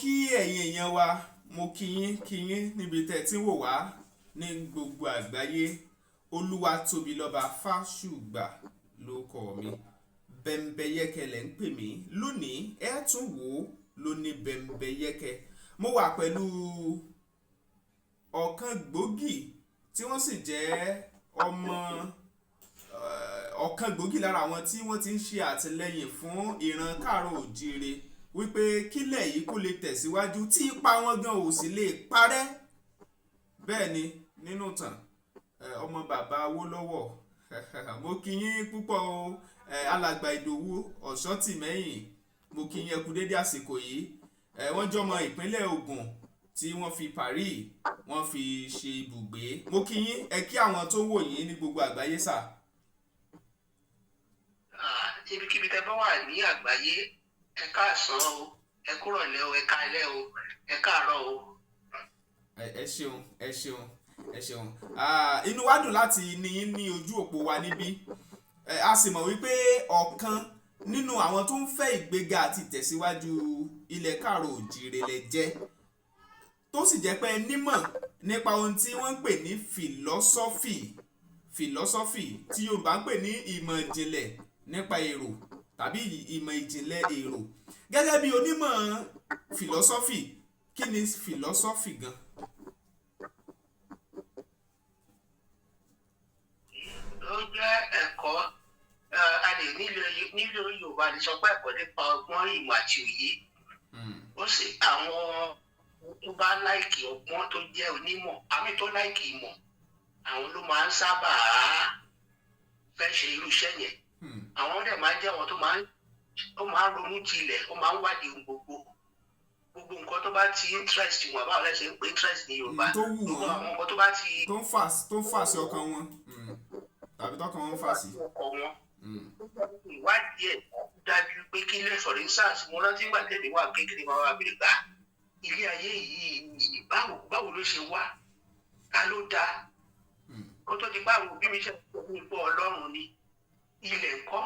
kí ẹ̀yin èèyàn wa, mo kí yín níbi tẹ́ tí ń wò wá ní gbogbo àgbáyé. Olúwatóbilọ́ba Fásùgbà ló kọ mi. Bẹ́mbẹ́yẹ́kẹ́ lẹ̀ ń pè mí. Lónìí ẹ tún wò ó lóní Bẹ́mbẹ́yẹ́kẹ́. Mo wà pẹ̀lú ọ̀kan gbòógì tí wọ́n sì jẹ́ ọ̀kan gbòógì lára àwọn tí wọ́n ti ń ṣe àtìlẹ́yìn fún ìran káàárọ̀ oòjíire wípé kílẹ̀ yìí kó lè tẹ̀síwájú tí ipa wọn gan ò sì lè parẹ́. Bẹ́ẹ̀ ni nínú ìtàn ọmọ bàbá Awólọ́wọ̀ mo kí yín púpọ̀ o, alàgbà Ìdòwú Osotimehin, mo kí yín ẹ kú dédé àsìkò yìí. Wọ́n jọmọ ìpínlẹ̀ Ògùn tí wọ́n fi Paris wọ́n fi ṣe ibùgbé. Mo kí yín, ẹ kí àwọn tó wò yín ní gbogbo àgbáyé sà. Ibikíbi tẹ́ bá wà ní àgbáyé, ẹ káàsán o, ẹ kúrọ̀lẹ́ o, ẹ káalẹ́ o, ẹ káàárọ̀ o. Ẹ ṣeun. Inú wa dùn láti ní ojú òpó wa níbí. A sì mọ̀ wípé ọ̀kan nínú àwọn tó ń fẹ́ ìgbéga àti ìtẹ̀síwájú ilẹ̀ káàárọ̀ oòjíire lẹ jẹ́, tó sì jẹ́ pé nímọ̀ nípa ohun tí wọ́n ń pè ní philosophy tí Yorùbá ń pè ní ìmọ̀ ìjìnlẹ̀ nípa èrò tàbí ìmọ̀ ìjìnlẹ̀ èrò. Gẹ́gẹ́ bí onímọ̀ philosophy, kí ni philosophy gan? Ó jẹ́ ẹ̀kọ́ a lè nílò Yorùbá lè sọ pé ẹ̀kọ́ nípa ọgbọ́n ìmọ̀ àti òye. Ó sì àwọn tó bá láìkì ọgbọ́n tó jẹ́ onímọ̀, àmì tó láìkì ìmọ̀, àwọn ló máa ń sábà fẹ́ ṣe irú iṣẹ́ yẹn. Àwọn dẹ̀ máa ń jẹ́ àwọn tó máa ń ronú jinlẹ̀, ó máa ń wádìí gbogbo nǹkan tó bá ti interest wọn. Báwo lẹ ṣe ń pè interest ní Yorùbá? Tó wù wọ́n, àwọn nǹkan tó bá ti tó ń fà sí ọkàn wọn tàbí tọkàn wọn fà sí. Ìwádìí ẹ̀ dájú pé kí ilé for instance, mo rántí nígbà tẹ̀lé wà kékeré máa wà bíi gbà ilé ayé yìí báwo ló ṣe wá, ta ló dá? Kó tó di báwo bí mi ṣe ń pọ̀ nípa Ọlọ́run ni, ilẹ̀ ńkọ́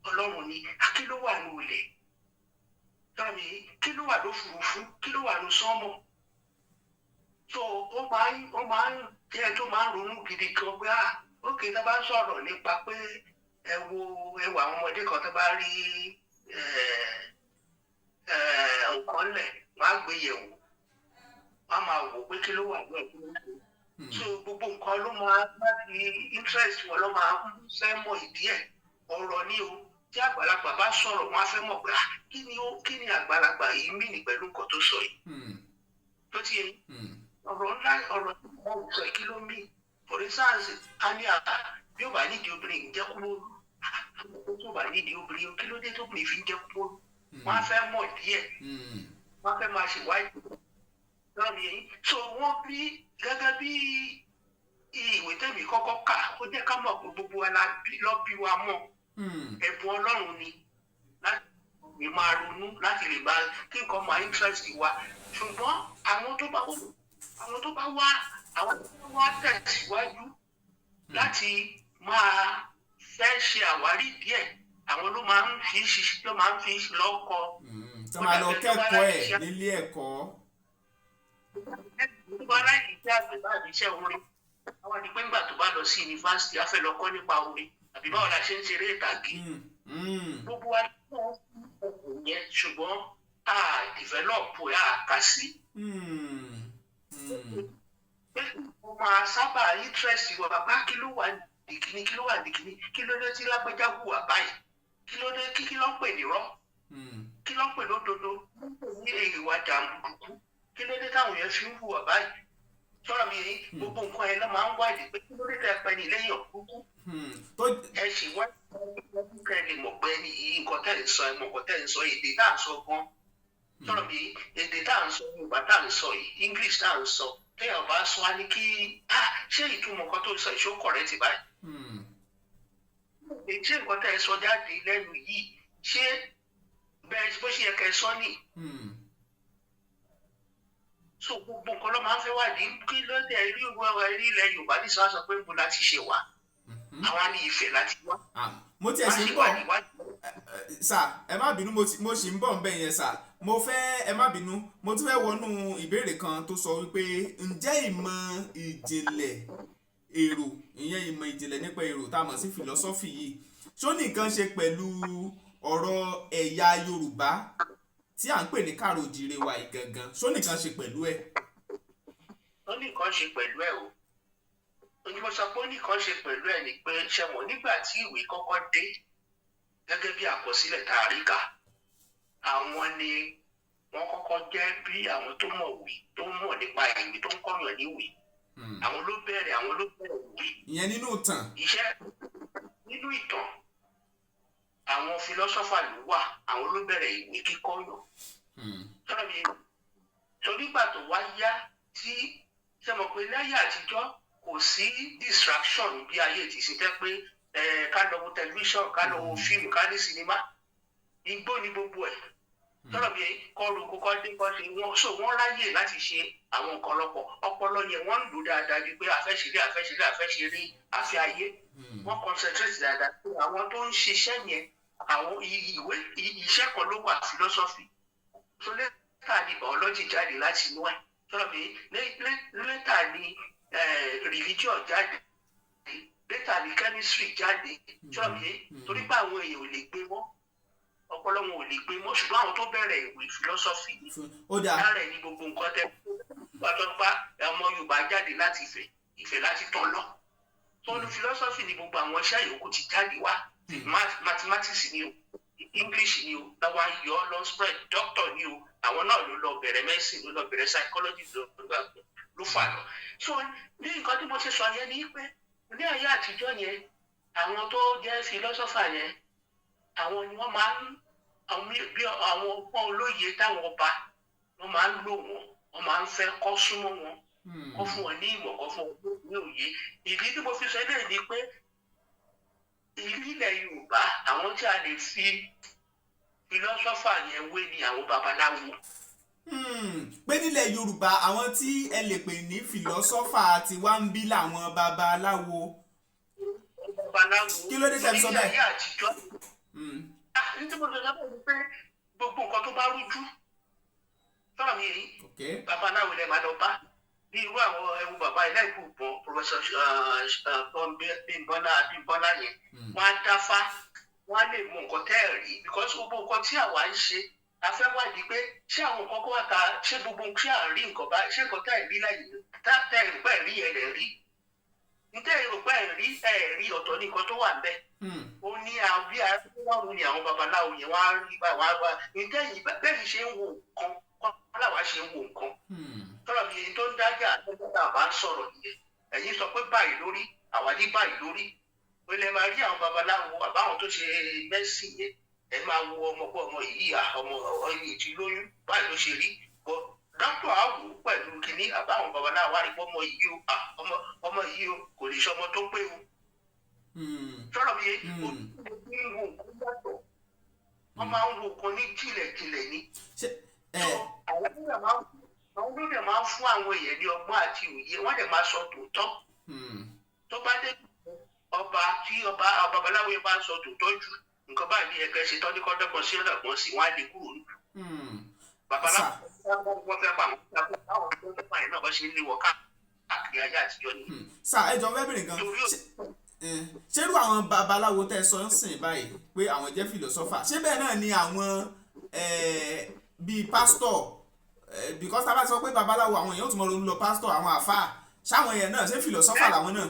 Ọlọ́run ni, kí ló wà ní ilẹ̀? Tàbí kí ló wà lófurufú, kí ló wà ní sánmọ̀? So ó máa ń jẹ́ tó máa ń ronú gidi gan pé ókè tó bá sọ̀rọ̀ nípa pé ẹ wo àwọn ọmọdé kan tó bá rí nǹkan lẹ̀, wọ́n á gbé yẹ̀wò, wọ́n á máa wò pé kí ló wà ní ẹ̀kọ́. So gbogbo nǹkan ló máa láti interest wọn, ló máa fẹ́ mọ̀ ìdí ẹ̀. Ọ̀rọ̀ ni o, tí àgbàlagbà bá sọ̀rọ̀ wọ́n á fẹ́ mọ̀ pé kí ni àgbàlagbà yìí mí ní pẹ̀lú nǹkan tó sọ yìí. Tó ti yẹ ọ̀rọ̀ ńlá, ọ̀rọ̀ tí wọ́n sọ kí ló mí. For instance, a ní bí ó bá nídìí obìnrin jẹ́ kúrò, tó bá nídìí obìnrin kí ló dé tó obìnrin fi ń jẹ́ kúrò. Wọ́n á fẹ́ mọ̀ díẹ̀, wọ́n á fẹ́ máa ṣèwádìí. So wọ́n bí gẹ́gẹ́ bí ìwé tẹ̀mí kọ́kọ́ kà, ó jẹ́ ká mọ̀ pé gbogbo wa lọ bí wa mọ̀ ẹ̀bùn Ọlọ́run ni láti lè máa ronú, láti lè máa kí nǹkan máa interest wa. Ṣùgbọ́n àwọn tó bá wá tẹ̀síwájú láti máa fẹ́ ṣe àwárí díẹ̀, àwọn ló máa ń fi lọ́kọ. Tó máa lọ kẹ́kọ̀ọ́ ẹ̀ nílé ẹ̀kọ́. Tó bá láìkí iṣẹ́ àgbẹ̀ bá àbí iṣẹ́ orin, àwọn àdìpẹ́ nígbà tó bá lọ sí yunifásitì á fẹ́ lọ kọ́ nípa orin àbí báwo la ṣe ń ṣeré ìtàgé. Gbogbo wa ní ọkùnrin yẹn, ṣùgbọ́n a develop ẹ̀ kà sí. Mo máa sábà interest wa, bàbá kí ló wà ní kíní, kí ló wà ní kíní, kí ló dé tí lágbájá hùwà báyìí, kí ló dé kí ló ń pè ní rọ́, kí ló ń pè lódodo, ní ìwà jàǹdùkú, kí ló dé táwọn yẹn fi ń hùwà báyìí. Sọ́ra mi yìí, gbogbo nǹkan yẹn ló máa ń wádìí pé kí ló dé tẹ́ pẹ́ ní lẹ́yìn ọ̀kúnkú. Ẹ ṣe wádìí kẹ́ lè mọ̀ pé nǹkan tẹ́ ń sọ ẹ̀ mọ̀ nǹkan tẹ́ ń sọ, èdè tá à ń sọ gan. Sọ́ra mi yìí, èdè tá à ń sọ, Yorùbá tá à ń sọ yìí, English tá à ń sọ, téèyàn bá sọ á ní kí ṣé ìtumọ̀ nǹkan tó sọ ìṣó correct báyìí. Ṣé nǹkan tẹ́ ẹ sọ jáde lẹ́nu yìí, ṣé bẹ́ẹ̀ bó ṣe yẹ kẹ́ ẹ sọ ní? So gbogbo nǹkan ló máa ń fẹ́ wádìí, kí ló dé rí ilẹ̀ Yorùbá ní sọ pé níbo láti ṣe wà, àwa ní Ifẹ̀ láti wá. Mo tiẹ̀ sí ń bọ̀ sà ẹ má bínú mo sì ń bọ̀ ń bẹ̀ yẹn sà mo fẹ́ ẹ má bínú mo tún fẹ́ wọnú ìbéèrè kan tó sọ wípé ǹjẹ́ ìmọ̀ ìjìnlẹ̀ èrò ìyẹn ìmọ̀ ìjìnlẹ̀ nípa èrò tá a mọ̀ sí philosophy yìí ṣó ní nǹkan ṣe pẹ̀lú ọ̀rọ̀ ẹ̀yà Yorùbá tí à ń pè ní kárò-oòjíire wa ìgangan ṣó ní nǹkan ṣe pẹ̀lú ẹ̀. ó ní nǹkan ṣe pẹ̀lú ẹ̀ o onímọ̀ sọ pé ó ní nǹkan ṣe pẹ̀lú ẹ̀ ni pé ṣẹ̀wọ̀n nígbà tí ìwé kọ́kọ́ dé gẹ́gẹ́ bí àkọsílẹ̀ tá a rí kà àwọn ni wọ́n kọ́kọ́ jẹ́ bí àwọn tó mọ̀wé tó mọ̀ nípa ìwé tó ń kọ́yàn níwèé àwọn ló bẹ̀rẹ̀ ìwé. ìyẹn nínú ìtàn. iṣẹ́ nínú ìtàn àwọn philosopher ló wà àwọn ló bẹ̀rẹ̀ ìwé kíkọ́yàn. sọ́dọ̀ mi torí ìgbà tó wá yá tí ṣe mọ̀ pé láyé àtijọ́ kò sí distraction bí ayé ti ṣe jẹ́ pé ká lọ wo tẹlifíṣàn ká lọ wo fíìmù ká ní sinimá igbó ni gbogbo ẹ̀ tọ́lọ̀ bí kọ́ọ̀rù kókó dé kọ́ ṣe wọ́n ráyè láti ṣe àwọn nǹkan lọ́pọ̀ ọpọlọ yẹn wọ́n ń lò dáadáa di pé àfẹ́ṣeré àfẹ́ ayé wọ́n concentrate dáadáa pé àwọn tó ń ṣiṣẹ́ yẹn àwọn ìwé iṣẹ́ kan ló wà philosophy tó lẹ́tà ní biology jáde láti inú ẹ̀ tọ́lọ̀ bí lẹ́tà ní religion jáde lẹ́tà ní chemistry jáde tọ́lọ̀ bí torí pé àwọn èèyàn ò lè gbé mọ́ ọpọlọ wọn ò lè gbé mọ́ ṣùgbọ́n àwọn tó bẹ̀rẹ̀ ìwé philosophy ni lára ẹ̀ ní gbogbo nǹkan tẹ́ pátápá ọmọ Yorùbá jáde láti Ifẹ̀ láti tán lọ tó ní philosophy ni gbogbo àwọn iṣẹ́ yòókù ti jáde wá mathematics ni o English ni o làwọn yọ ọ lọ spread doctor ni o àwọn náà ló lọ bẹ̀rẹ̀ medicine ló lọ bẹ̀rẹ̀ psychology ló fà lọ so ní nǹkan tí mo ti sọ yẹn ni pé ní ayé àtijọ́ yẹn àwọn tó jẹ́ philosopher yẹn àwọn ni wọ́n máa ń àwọn ọgbọ́n olóye táwọn ọba wọ́n máa ń lò wọ́n máa ń fẹ́ kọ́ súnmọ́ wọn kọ́ fún wọn ní ìmọ̀ kọ́ fún wọn ní òye ìdí tí mo fi sọ eléyìí ni pé ilẹ̀ Yorùbá àwọn tí a lè fi fìlọ́sọ́fà yẹn wé ni àwọn babaláwo. pé nílẹ̀ Yorùbá àwọn tí ẹ lè pè ní fìlọ́sọ́fà tí wá ń bí làwọn babaláwo. kí ló dé tẹ́ sọ bẹ́ẹ̀? nítorí mo sọ pé pé gbogbo nǹkan tó bá rújú sọ̀rọ̀ mi yìí babaláwo lè máa lọ bá bí irú àwọn ẹwu bàbá ilé ìgbòho professor Bímbọ́lá yẹn wọ́n á dáfá wọ́n á lè mú nǹkan tẹ́ ẹ̀ rí because gbogbo nǹkan tí àwa ń ṣe a fẹ́ wádìí pé ṣé àwọn nǹkan kó wà ká ṣé gbogbo ṣé à ń rí nǹkan bá ṣé nǹkan tẹ́ ẹ̀ rí láyé tẹ́ ẹ̀ pẹ́ rí ẹ̀ lẹ̀ rí níta èrò pé ẹ̀ rí ọ̀tọ̀ ní nǹkan tó wà ń bẹ̀ ó ní àbí àrùn ni àwọn babaláwo yẹn wá rí bá wá níta yìí bẹ́ẹ̀ ṣe ń wo nǹkan kọ́ làwa ṣe ń wo nǹkan tọ́lọ̀ mi èyí tó ń dájà nígbà bá ń sọ̀rọ̀ nìyẹn ẹ̀yin sọ pé báyìí lórí àwa ní báyìí lórí ó lè máa rí àwọn babaláwo àbáwọn tó ṣe mẹ́sì yẹn ẹ máa wo ọmọ yìí ọmọ ẹni tí lóyún báyìí ló ṣe rí dókítà á wò ó pẹ̀lú kínní àbáwọn babaláwo á rí pé ọmọ yìí o kò lè ṣọmọ tó pé o tọ́lọ̀ mi èyí kò ní wo nǹkan yàtọ̀ wọ́n máa ń wo nǹkan ní jìnlẹ̀jìnlẹ̀ ni àwọn olóyè máa ń fún àwọn èèyàn ní ọgbọ́n àti òye wọ́n dẹ̀ máa sọ tòótọ́ tó bá dé ọba tí babaláwo yẹn bá ń sọ tòótọ́ jù nǹkan báyìí ní ẹ̀kẹ́ ṣe tọ́ ní kọ́dọ́gbọ̀n sí ọ̀dọ̀gbọ̀n sí wọ́n á lè kúrò nù. babaláwo wọ́n fẹ́ pa àwọn tó ń pa ẹ̀ náà bá ṣe ń lé wọ́n káàkiri ayé àtijọ́ ni. sà ẹ jọ fẹ́ bèrè gan ṣerú àwọn babaláwo tẹ́ sọ ń sìn báyìí pé àwọn jẹ́ philosopher ṣé bẹ́ẹ̀ náà ni àwọn bíi pásítọ̀ because tá a bá sọ pé babaláwo àwọn èèyàn ó tún mọ ronú lọ pásítọ̀ àwọn àfáà ṣáwọn èèyàn náà ṣé philosopher làwọn náà.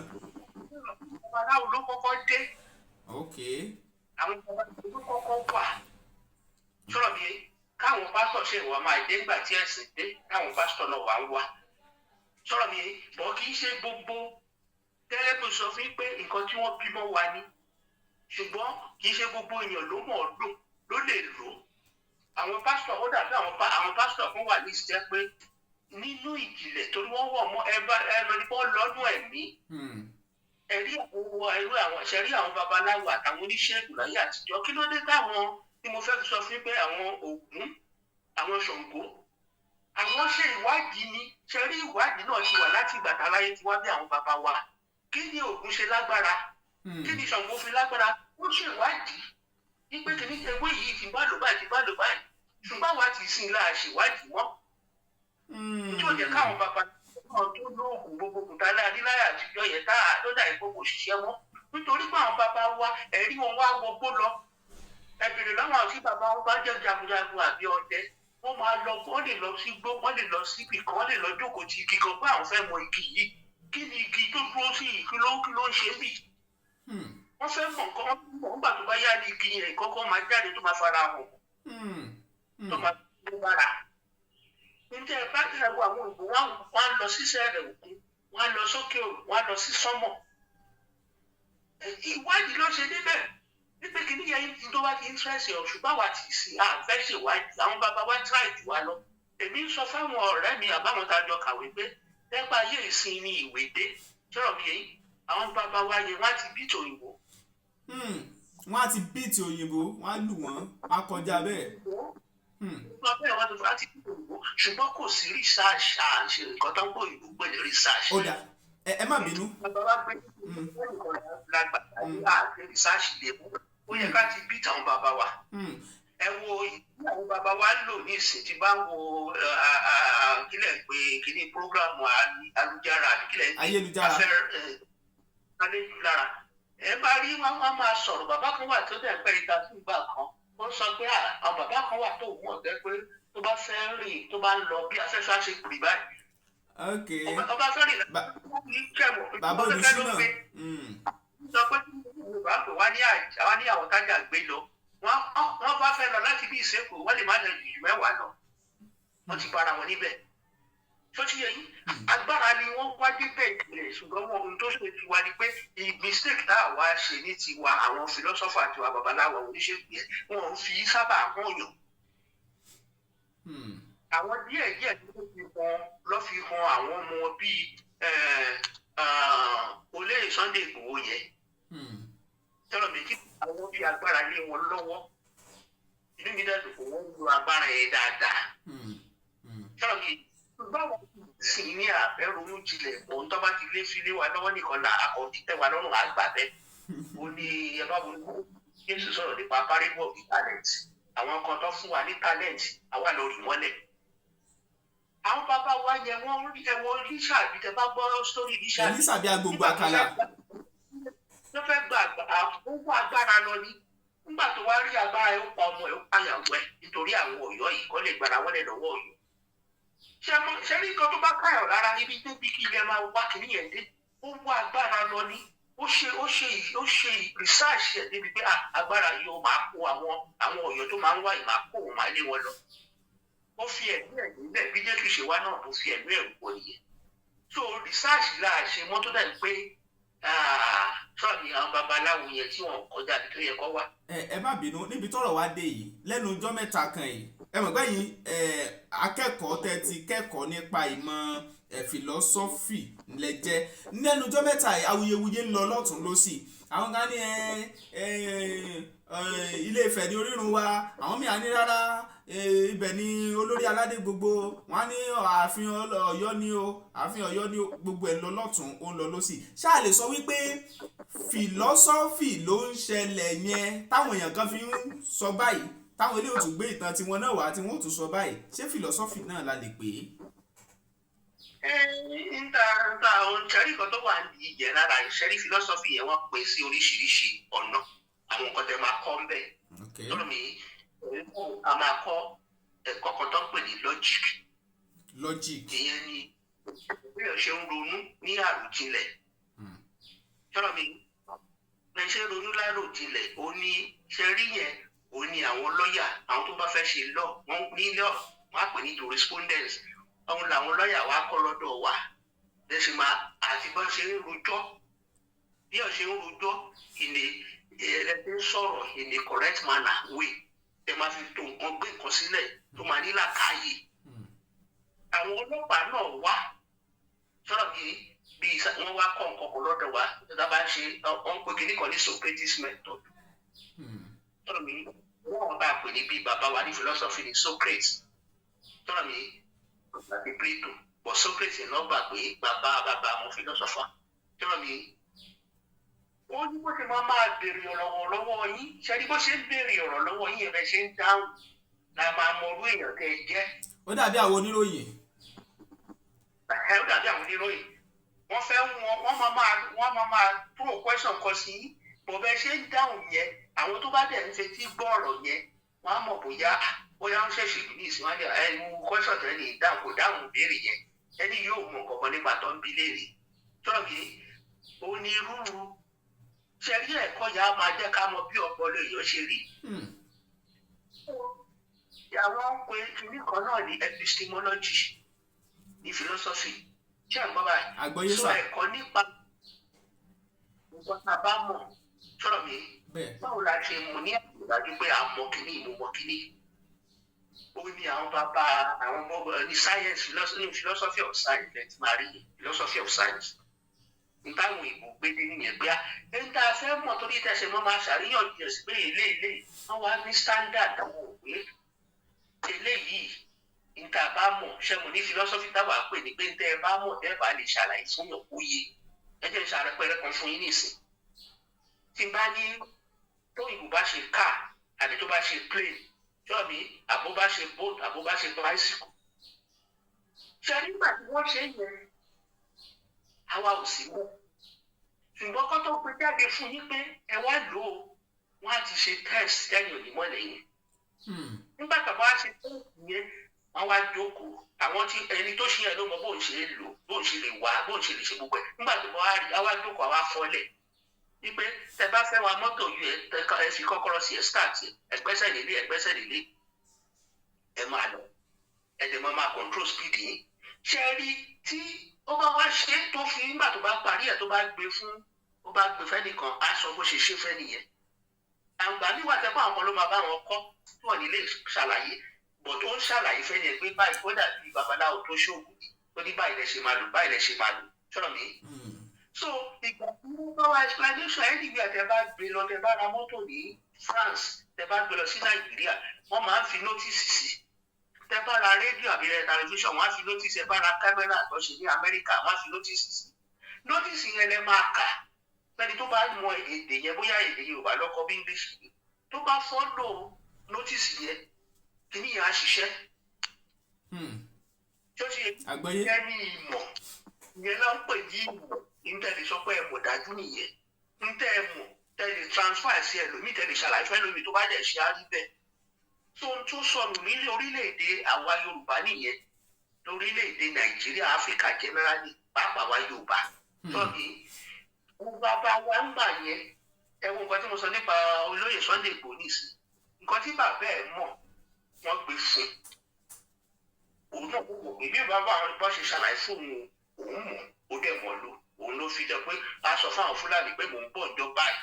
babaláwo ló kọ́kọ́ dé. ok. àwọn babaláwo ló kọ́kọ́ wà. sọ̀rọ̀ mi káwọn pásítọ̀ ṣe wà máa dé ńgbà tí ẹ̀sìn dé káwọn pásítọ̀ náà wà ń wà. sọ̀rọ̀ mi bọ̀ kì í ṣe gbogbo gẹ́gẹ́ bí sọ fún yín pé nǹkan tí wọ́n bímọ wa ni ṣùgbọ́n kì í ṣe gbogbo èèyàn ló mọ̀ ọ́ lò ló lè lò àwọn pásítọ̀ ó dàbí àwọn pásítọ̀ kan wà ní ìṣẹ́ pé nínú ìjìnlẹ̀ torí wọ́n wọ̀ mọ́ ẹ̀rọ ní wọ́n lọ́nù ẹ̀mí ẹ̀rí àwọn ṣẹ̀rí àwọn babaláwo àtàwọn oníṣègùn láyé àtijọ́ kí ló dé táwọn tí mo fẹ́ sọ fún pé àwọn Ògún àwọn Ṣàngó àwọn ṣe ìwádìí ni ṣẹ̀rí ìwádìí náà ti wà láti ìgbà táláyé ti wá bí àwọn bàbá wa kí ni Ògún ṣe lágbára kí ni Ṣàngó fi lágbára ó ṣe ìwádìí wípé kìíní ewé yìí ti bá lò báyìí ṣùgbọ́n àwa ti sin la ṣèwádìí wọn. Tí ò jẹ́ káwọn bàbá náà tó lóògùn gbogbo kùtà láyà àtijọ́ yẹn tá a lọ́dà ìgbógun òṣìṣẹ́ mọ́ nítorí pé àwọn bàbá wa ẹ̀rí wọn wá wọgbó lọ. Ẹ bèrè láwọn tí bàbá wọn bá jẹ́ jagunjagun àbí ọdẹ wọ́n máa lọ wọ́n lè lọ sí igbó wọ́n lè lọ síbì kan wọ́n lè lọ jókòó ti igi kan pé àwọn fẹ́ mọ igi yìí kí ni igi tó dúró sí kí ló ń ṣe bì. Wọ́n fẹ́ mọ̀ nǹkan mọ̀ nígbà tó bá yá ní igi yẹn kọ́kọ́ máa jáde tó máa fara hàn tó máa tó bára. Níta ẹ bá tẹ̀ wọ àwọn òyìnbó wọn á lọ sí sẹ́rẹ̀ òkun wọn á lọ sókè òrùn wọn á lọ sí sánmọ̀. Ìwádìí ló ṣe débẹ̀ nípa kí níyẹn tó bá ti interest ọ̀ ṣùgbọ́n àwa ti sì àfẹ́ ṣèwádìí àwọn bàbá wa try jù wá lọ. Èmi ń sọ fáwọn ọ̀rẹ́ mi àbáwọn tá a jọ kàwé pé nípa ayé ìsìn ni ìwé dé sọ̀rọ̀ mi yẹn àwọn bàbá wa yẹn wọ́n á ti bíìtì òyìnbò. Wọ́n á ti bíìtì òyìnbó wọ́n á lù wọ́n á kọjá bẹ́ẹ̀. Wọ́n bẹ́ẹ̀ wọ́n ti fà á ti bíìtì òyìnbó ṣùgbọ́n kò sí research àṣẹ nǹkan tó ń pò òyìnbó pè ní research. Ó dà ẹ má bínú. Bàbá wa pé lágbà àti research lè mú ó yẹ ká ti bíìtì àwọn bàbá wa. Ẹ wo àwọn bàbá wa lò ní ìsìn tí bá ń wo kílẹ̀ pé kíní prógrámù ayélujára ayélujára ẹ bá rí wọn máa sọ̀rọ̀ bàbá kan wà tó dẹ̀ pẹ́ ìta sí ìgbà kan ó sọ pé àwọn bàbá kan wà tó mọ̀ ọ́ pé tó bá fẹ́ rìn tó bá ń lọ bí afẹ́fẹ́ á ṣe pè báyìí. Ọba fẹ́ rìn bàbá olùsí náà sọ pé Yorùbá pè wá ní àwọn tájà gbé lọ wọ́n bá fẹ́ lọ láti bí ìsẹ́kù wọ́n lè má lọ jù mẹ́wàá lọ wọ́n ti bára wọn níbẹ̀. Tó ti yẹ yín agbára ni wọ́n wá débẹ̀ ìpìlẹ̀ ṣùgbọ́n wọn ohun tó ṣe ti wá ni pé mistake tá a wá ṣe ní tiwa àwọn philosopher àti wa babaláwo oníṣègùn yẹn wọn ò fi sábà hàn yàn. Àwọn díẹ̀ tó fi hàn lọ́ fi hàn àwọn ọmọ bíi olóyè Sunday Igboho yẹn. Tọ́lọ̀ méjì àwọn fi agbára lé wọn lọ́wọ́ inú mi dẹ́dùn kò wọ́n lo agbára yẹn dáadáa. Tọ́lọ̀ mi báwo sì ní àbẹ̀rùnú jinlẹ̀ òun tó bá ti lé fi lé wa lọ́wọ́ nìkan là àkọ́jú tẹ̀ wá lọ́rùn àgbà bẹ́ẹ̀. Ó ní ẹ bá wo Jésù sọ̀rọ̀ nípa parable of the talent àwọn kan tó fún wa ní talent àwa lórí mọ́lẹ̀. Àwọn bàbá wa yẹn wọ́n rí ẹ̀wọ̀n Lísàbí tẹ bá gbọ́ sórí Lísàbí. Lísàbí agbègbè àkàlà. Ló fẹ́ gba owó agbára lọ ní. Nígbà tó wá rí agbára ẹ̀ ó pa ọmọ ẹ̀ ó pàyàwó ẹ̀ nítorí àwọn Ọ̀yọ́ yìí kọ́ lè gbára wọlé lọ́wọ́ Ọ̀yọ́. Ṣé ní nǹkan tó bá káyọ̀ lára ibi tó bí kí ilẹ̀ máa wá kìíní yẹn dé? Ó wá agbára lọ ní. Ó ṣe research ẹ̀ débi pé agbára yìí ó máa kó àwọn Ọ̀yọ́ tó máa ń wá yìí máa kó òun máa lé wọn lọ. Ó fi ẹ̀mí ẹ̀ nílẹ̀ bí Jésù ṣe wá náà tó fi ẹ̀mí ẹ̀ wọ nìyẹn. So research la ṣe wọ́n tó dàbí pé sọ́ọ̀nì àwọn babaláwo yẹn tí wọ́n kọjá tó yẹ kọ́ wá. Ẹ má bínú níbi tọ́rọ̀ wá dé yìí lẹ́nu ọjọ́ mẹ́ta kan yìí ẹ mọ̀ gbẹ́yìn akẹ́kọ̀ọ́ tẹ́ ti kẹ́kọ̀ọ́ nípa ìmọ̀ philosophy lẹ́jẹ́ lẹ́nu ọjọ́ mẹ́ta yìí awuyewuye ń lọ lọ́tún lọ́sì àwọn kan ní Ilé Ifẹ̀ ní orírun wa àwọn mìíràn ní rárá ibẹ̀ ni olórí aládé gbogbo wọn ní ààfin Ọ̀yọ́ ni o ààfin Ọ̀yọ́ ni o gbogbo ẹ̀ lọ lọ́tún ó ń lọ lọ́sì ṣáà lè sọ wípé philosophy ló ń ṣẹlẹ̀ yẹn táwọn èèyàn kan fi ń sọ báyìí táwọn ilé òtún gbé ìtàn tiwọn náà wá tí wọn ò tún sọ báyìí ṣé philosophy náà la lè pè é. Níta ìṣẹ́rí kan tó wà ní ìyẹn lára ìṣẹ́rí philosophy yẹn wọ́n pè sí oríṣiríṣi ọ̀nà àwọn nǹkan tẹ́ máa kọ́ ń bẹ̀. Lọ́nà mi a máa kọ́ ẹ̀kọ́ kan tó ń pè ní logic. Ìyẹn ni bí o ṣe ń ronú ní àròjinlẹ̀. Lọ́nà mi ẹ ṣe ronú láròjinlẹ̀ ó ní ṣe rí yẹn ó ní àwọn lọ́ọ̀yà àwọn tó bá fẹ́ ṣe wọ́n ní wọ́n á pè ní jurisprudence àwọn làwọn lọ́ọ̀yà wa kọ́ lọ́dọ̀ wa lẹ́sìn máa àti bá ṣe ń rojọ́ bí ó ṣe ń rojọ́ ẹlẹ́tẹ̀ sọ̀rọ̀ in a correct manner way ẹ máa fi tó nǹkan gbé nǹkan sílẹ̀ tó máa ní làákàyè. Àwọn ọlọ́pàá náà wá sọ̀rọ̀ bí wọ́n wá kọ́ nǹkan kan lọ́dọ̀ wa tó bá ṣe wọ́n pè kí nìkan ní Socrates method. Sọ̀rọ̀ mi wọ́n bá pè ní bí bàbá wa ní philosophy ní Socrates. Sọ̀rọ̀ mi àti Plato but Socrates náà gbà pé bàbá àwọn philosopher. Sọ̀rọ̀ mi ó ní bó ṣe máa béèrè ọ̀rọ̀ lọ́wọ́ yín ṣe ni bó ṣe ń béèrè ọ̀rọ̀ lọ́wọ́ yín ẹ̀ ṣe ń dáhùn la máa mọ orú èèyàn tẹ́ ẹ jẹ́. ó dàbí àwọn oníròyìn. Ó dàbí àwọn oníròyìn wọ́n fẹ́ wọ́n máa pro question kan sí bó bẹ́ẹ̀ ṣe ń dáhùn yẹn àwọn tó bá dẹ̀ ń fetí gbọ́ ọ̀rọ̀ yẹn wọ́n á mọ̀ bóyá ń ṣẹ̀ṣẹ̀ ní ìsìn wọn ní ẹnu question tẹ́lẹ̀ ní ìdáhùn kò dáhùn ìbéèrè yẹn ẹni yóò mọ kankan nípa tó ń bi léèrè tọ́ọ̀gì onírúurú ṣe rí ẹ̀kọ́ yà á máa jẹ́ ká mọ bí ọpọlọ èèyàn ṣe rí. Àwọn ń pe kinní kan náà ní epistemology ní philosophy ṣé ẹ̀ ń gbọ́ báyìí. àgbọ́yé sà. sọ ẹ̀kọ́ nípa nǹkan tá a bá mọ̀ sọ̀rọ̀ mi báwo la ṣe mọ̀ ní àgbàdo pé a mọ̀ kíní mo mọ̀ kíní. Ó ní àwọn bàbá àwọn ọmọ ní science philosophy of science ẹ̀ ti máa rí philosophy of science. Ntáwọn ìbò gbédé nìyẹn gbé ẹni tá a fẹ́ mọ̀ torí tẹ̀sẹ̀ mọ́ máa ṣàríyànjiyàn sí pé ilé wọ́n wá ní standard àwọn òwe eléyìí níta bá mọ̀ ṣẹ́mu ní philosophy táwa pè ní pé tẹ́ ẹ bá mọ̀ tẹ́ ẹ bá lè ṣàlàyé fún yàn kó yé ẹ jẹ́ ìṣàrẹ́pẹ́rẹ́ kan fún yín nìsín. Tí n bá ní tóyìnbó bá ṣe car àbí tó bá ṣe plane jọ́ọ̀bì àbó bá ṣe boat àbó bá ṣe bicycle. Ṣé nígbà tí wọ́n ṣe yẹn àwa ò sí mọ́ ṣùgbọ́n kó tó gbé jáde fún yín pé ẹ wá lò ó wọ́n á ti ṣe test ẹ̀yìn onímọ̀ lẹ́yìn. Nígbà tó bá ṣe test yẹn wọ́n wá jókòó àwọn tí ẹni tó ṣe yẹn ló mọ bóun ṣe lò bóun ṣe lè wá bóun ṣe lè ṣe gbogbo ẹ̀ nígbà tó bá rí àwa jókòó àwa fọ́lẹ̀ wípé tẹ bá fẹ́ wa mọ́tò yìí ẹ fi kọ́kọ́rọ́ sí ẹ start ẹgbẹ́sẹ̀ nílé ẹ máa lọ ẹ dẹ̀ máa control speed yìí ṣe rí tí ó bá wá ṣe tó fi nígbà tó bá parí ẹ̀ tó bá gbé fẹ́ nìkan á sọ bó ṣe ṣe fẹ́ nìyẹn. Àgbà níwà tẹ́kọ̀ àwọn kan ló máa bá wọn kọ́ tí wọ́n nílé ṣàlàyé bọ̀ tó ń ṣàlàyé fẹ́ ni pé báyìí ó dàbí babaláwo tó ṣoògùn ó ní báyìí lẹ ṣe máa lò ṣọ́nà mi. So ìgbà tí wọ́n bá wá explanation ẹ̀ nígbà tẹ́ bá gbé lọ tẹ́ bá ra mọ́tò ní France tẹ́ bá gbé lọ sí Nàìjíríà wọ́n máa ń fi notice sí tẹ́ bá ra rédíò àbí rẹ tẹlifíṣàn wọ́n á fi notice ẹ bá ra kámẹ́rà tó ṣe ní Amẹ́ríkà wọ́n á fi notice sí notice yẹn lẹ máa kà lẹ́ni tó bá mọ èdè yẹn bóyá èdè Yorùbá lọ́kọ́ bí English ni tó bá follow notice yẹn kìíní yẹn á ṣiṣẹ́. Tó ṣe yẹn ní ìmọ̀ yẹn ló ń pè ní ìmọ̀ ìtẹ̀lé sọ pé ẹ̀mọ̀ dájú nìyẹn ntẹ̀ ẹ̀mọ̀ tẹ̀lé transfer sí ẹlòmíì tẹ̀lé ṣàlàyé fẹ́ lómi tó bá dẹ̀ ṣe á rí bẹ́ẹ̀. Tó ń tún sọnù nílé orílẹ̀-èdè àwa Yorùbá nìyẹn lórílẹ̀-èdè Nàìjíríà Áfíríkà generally pàápàá wa Yorùbá. Tọ́bi bàbá wa ń gbà yẹn ẹ̀wọ̀n nǹkan tí mo sọ nípa olóyè Sunday Igboho nìsí nǹkan tí bàbá ẹ̀ mọ̀ wọ́n gbé fún òun náà kò pé bí bàbá àwọn bá ṣe ṣàlàyé fún òun mọ̀ ó dẹ̀ mọ̀ lò òun ló fi jẹ́ pé a sọ fún àwọn Fúlàní pé mò ń bọ̀ ǹjọ́ báyìí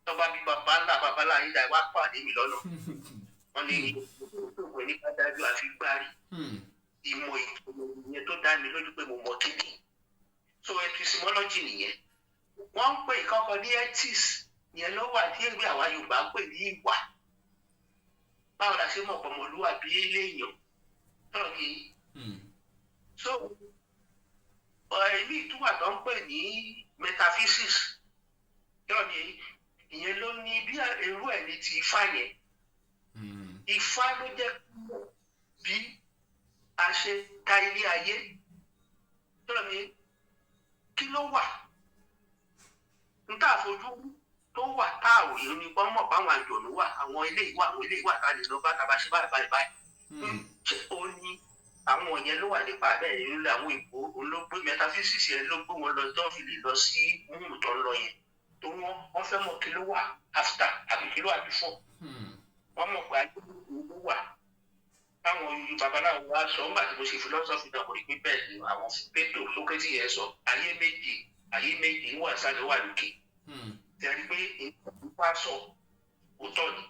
tọ́ba bí bàbá ńlá yín dá wá pàdé mi lọ́nà wọ́n ní ìwé nípa dájú àfi gbárí ìmọ̀ ìyẹn tó dá mi lójú pé mo mọ̀ kíni so epistemology nìyẹn wọ́n ń pè ìkọ́kọ́ ní ethics yẹn ló wà tí ègbé àwa Yorùbá ń pè ní ìwà báwo la ṣe mọ̀ pọ̀ ọmọlúwàbí léèyàn tọ́lọ̀ yìí so èmi ìtúwà tó ń pè ní metaphysics tọ́lọ̀ yìí ìyẹn ló ní bí irú ẹ̀ ní ti Ifá yẹn Ifá ló jẹ́ bí a ṣe ta ilé ayé tọ́lọ̀ yìí kí ló wà nta àfojú tó wà tá a ò yẹn ní pọ́n mọ̀ báwọn àjọ̀nù wà àwọn ilé ìwà tá a lè lọ bá tàbá ṣe báyìí ṣe ó ní àwọn yẹn ló wà nípa bẹ́ẹ̀ nínú àwọn ìbò olóògbé metaphysics yẹn ló gbé wọn lọ tó fi lè lọ sí múùmù tó ń lọ yẹn tó wọ́n fẹ́ mọ̀ kí ló wà after àbí kí ló wà before wọ́n mọ̀ pé ayé ló wà táwọn babaláwo wá sọ nígbà tí mo ṣe philosophy náà mo rí pé bẹ́ẹ̀ ni àwọn pétò Sókrétì yẹn sọ ayé méje wà sálẹ̀ wà lókè tí a rí pé ìpá sọ òótọ́ ni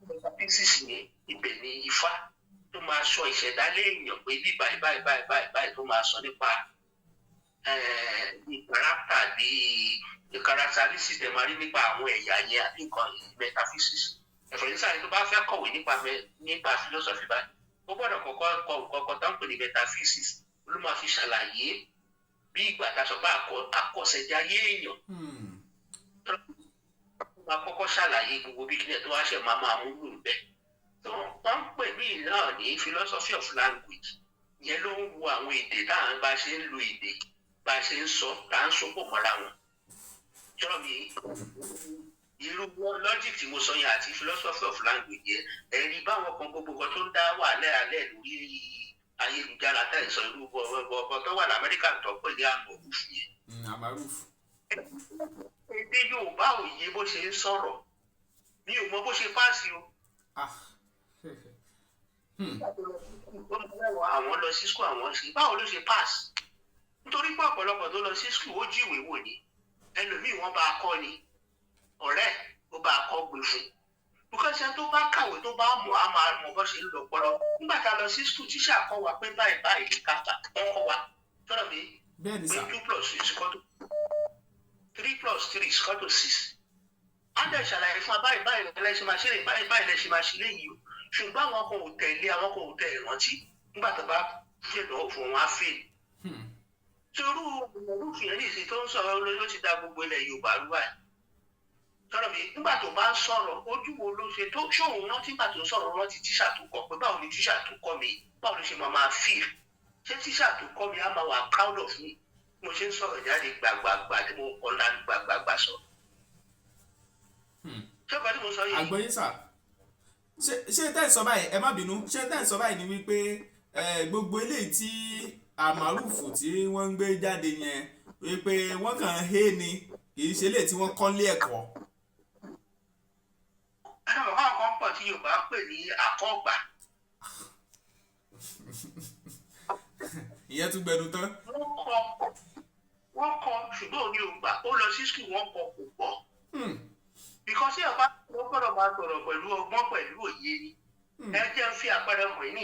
metaphysics yẹn ibẹ̀ ni Ifá tó máa sọ ìṣẹ̀dálé èèyàn pé bí báyìí tó máa sọ nípa character bí characteristics tẹ̀ máa rí nípa àwọn ẹ̀yà yẹn àbí nǹkan metaphysics ẹ̀fọ̀ ní sáà tó bá fẹ́ kọ̀wé nípa philosophy báyìí ó gbọ́dọ̀ kọ́kọ́ tó ń pè ní metaphysics ló máa fi ṣàlàyé bí ìgbà tá a sọ pé akọ̀ṣẹ́jayé èèyàn máa kọ́kọ́ ṣàlàyé gbogbo bí kílẹ̀ tó wá ṣe máa mú lù bẹ́ẹ̀. Wọ́n ń pè mí náà ní philosophy of language. Ìyẹn ló ń wo àwọn èdè táwọn bá ṣe ń lo èdè bá ṣe ń sọ tá à ń so pọ̀ mọ́ra wọn. Jọ́rọ̀ mi irú logic tí mo sọ yẹn àti philosophy of language yẹn ẹ̀rí báwọn kan gbogbo kan tó ń dá wà lẹ́àlẹ́ lórí ayélujára tẹ̀ sọ irú ọ̀bọ̀ tó wà lamẹ́ríkà tó pè ní Almaroof yẹn. Almaroof. Èdè Yorùbá ò yé bó ṣe ń sọ̀rọ̀ mi ò mọ bó ṣe páàsì o. Àwọn lọ sí school àwọn ṣe báwo ló ṣe páàsì nítorí pé ọ̀pọ̀lọpọ̀ tó lọ sí school ó jíwèé wò ni ẹlòmíì wọ́n bá a kọ́ ni ọ̀rẹ́ ó bá a kọ́ gbé fún because ẹni tó bá kàwé tó bá mọ̀ á máa mọ̀ bó ṣe ń lọ pọlọ nígbà tá a lọ sí school tíṣà kọ́ wa pé báyìí báyìí ní káfà wọ́n kọ́ wa tọ́lọ̀ mi pé 2 + 2 is equal to 3 + 3 is equal to 6. Adé ṣàlàyé fún wa báyìí báyìí lẹ́sìn máa ṣe lè báyìí báyìí lẹ́sìn máa ṣe léyìí o ṣùgbọ́n àwọn kan ò tẹ̀lé àwọn kan ò tẹ̀ ìrántí nígbà tó bá ṣèdánwò fún wọn á fèèlì. Torú olùfìyàn ní ìsìn tó ń sọ̀rọ̀ ló ti da gbogbo ilẹ̀ Yorùbá rú báyìí. Sọ̀rọ̀ mi nígbà tó bá ń sọ̀rọ̀ ojú wo ló ṣe tó ṣóun rántí nígbà tó ń sọ̀rọ̀ rántí tíṣà tó kọ́ pé báwo ni tíṣà tó kọ́ mi báwo ló ṣe máa feel ṣé tíṣà tó kọ́ mi á máa wà proud of me mo ṣe ń sọ̀rọ̀ jáde gbàgbàgbà tí mo kọ́ ńlá gbàgbàgbà sọ. Ṣé ọkọ tí mo sọ yìí? Àgbọ́yé sà ṣé tẹ́ ẹ̀ sọ báyìí ẹ má bínú ṣé tẹ́ ẹ̀ sọ báyìí ni wípé gbogbo eléyìí tí Almaroof tí wọ́n ń gbé jáde yẹn wípé wọ́n kàn ń hé ni kì í ṣe eléyìí tí wọ́n kọ́ lé ẹ̀kọ́. Àwọn kan pọ̀ tí Yorùbá pè ní àkọ́gbà. Ìyẹn tún gbẹnu tán. Wọ́n kọ́ ṣùgbọ́n òní Yorùbá ó lọ sí skul wọ́n kọ́ kò pọ̀. Because ọba ló gbọ́dọ̀ máa sọ̀rọ̀ pẹ̀lú ọgbọ́n pẹ̀lú òye ni. Ẹ jẹ́ ń fi àpẹẹrẹ mọ̀ ní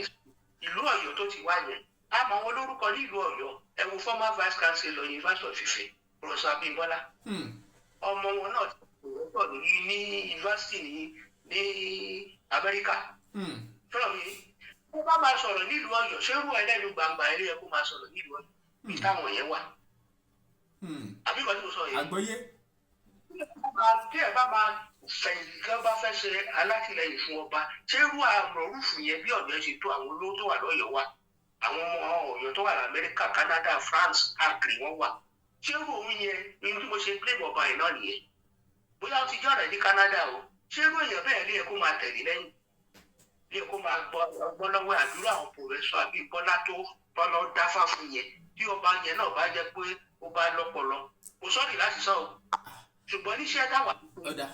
ìlú Ọ̀yọ́ tó ti wá yẹn. A mọ àwọn olórúkọ ní ìlú Ọ̀yọ́ ẹ wo former vice chancellor University of Ife Professor Abímbọ́lá. Ọmọ wọn náà ti sọ̀rọ̀ ní yunifásitì ní Amẹ́ríkà. Sọ̀rọ̀ mi wọ́n bá máa sọ̀rọ̀ nílùú Ọ̀yọ́ ṣé irú ẹlẹ́nu gbangba ilé ẹ kó máa sọ̀rọ̀ nílùú Ọ̀yọ́ bí táwọn yẹn wà. Àbí kan tí mo sọ yẹn. Àgbọ́yé. Tí ẹ bá máa fẹ̀yìntì kí wọ́n bá fẹ́ ṣe alátìlẹyìn fún ọba ṣé irú Almaroof yẹn bí Ọ̀yọ́ ṣe tó àwọn olówó tó wà lọ́yọ́ wà àwọn ọmọ Ọ̀yọ́ tó wà ní Amẹ́ríkà Canada France káàkiri wọn wà ṣé irú òun yẹn ní bí mo ṣe blame ọba yẹn náà nìyẹn bóyá ó ti jọ́ ọ̀rẹ́ ní Canada o ṣé irú èèyàn bẹ́ẹ̀ lé ẹ kó máa tẹ̀lé lẹ́yìn lé kó máa gbọ́ lọ́wọ́ àdúrà àwọn pòfẹ́sọ̀ Abímbọ́lá tó tọ́lọ dáfà fún yẹn tí ọba yẹn náà bá jẹ́ pé ó bá lọ́pọlọ mo sọ́ọ̀rì láti sọ ṣùgbọ́n níṣẹ́ táwa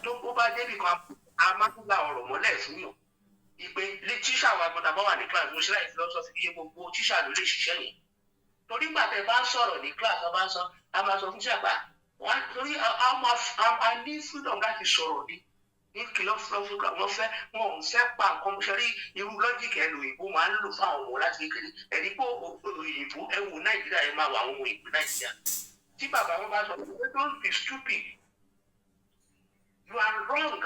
tó ó bá débì kan a máa ń gba ọ̀rọ̀ mọ́lẹ̀ fún yàn ìpè tíṣà wa gbọ́dọ̀ bá wà ní class mo ṣe láì philosophy iye gbogbo tíṣà ló lè ṣiṣẹ́ yẹn torí gbà tẹ́ bá ń sọ̀rọ̀ ní class a máa sọ fún tíṣà pa wọn torí a ní freedom láti sọ̀rọ̀ ní kìlọ̀ fúlọ́fúlọ́ wọn ò fẹ́ pa nǹkan mo ṣe rí irú lọ́jíìkì ẹ̀ lòyìnbó máa ń lò fáwọn ọmọ láti kékeré ẹ̀rí pé òyìnbó ẹ wo Nàìjíríà ẹ máa wọ àwọn ohun ìpín Nàìjíríà tí bàbá wọn bá sọ pé don't be stupid you are wrong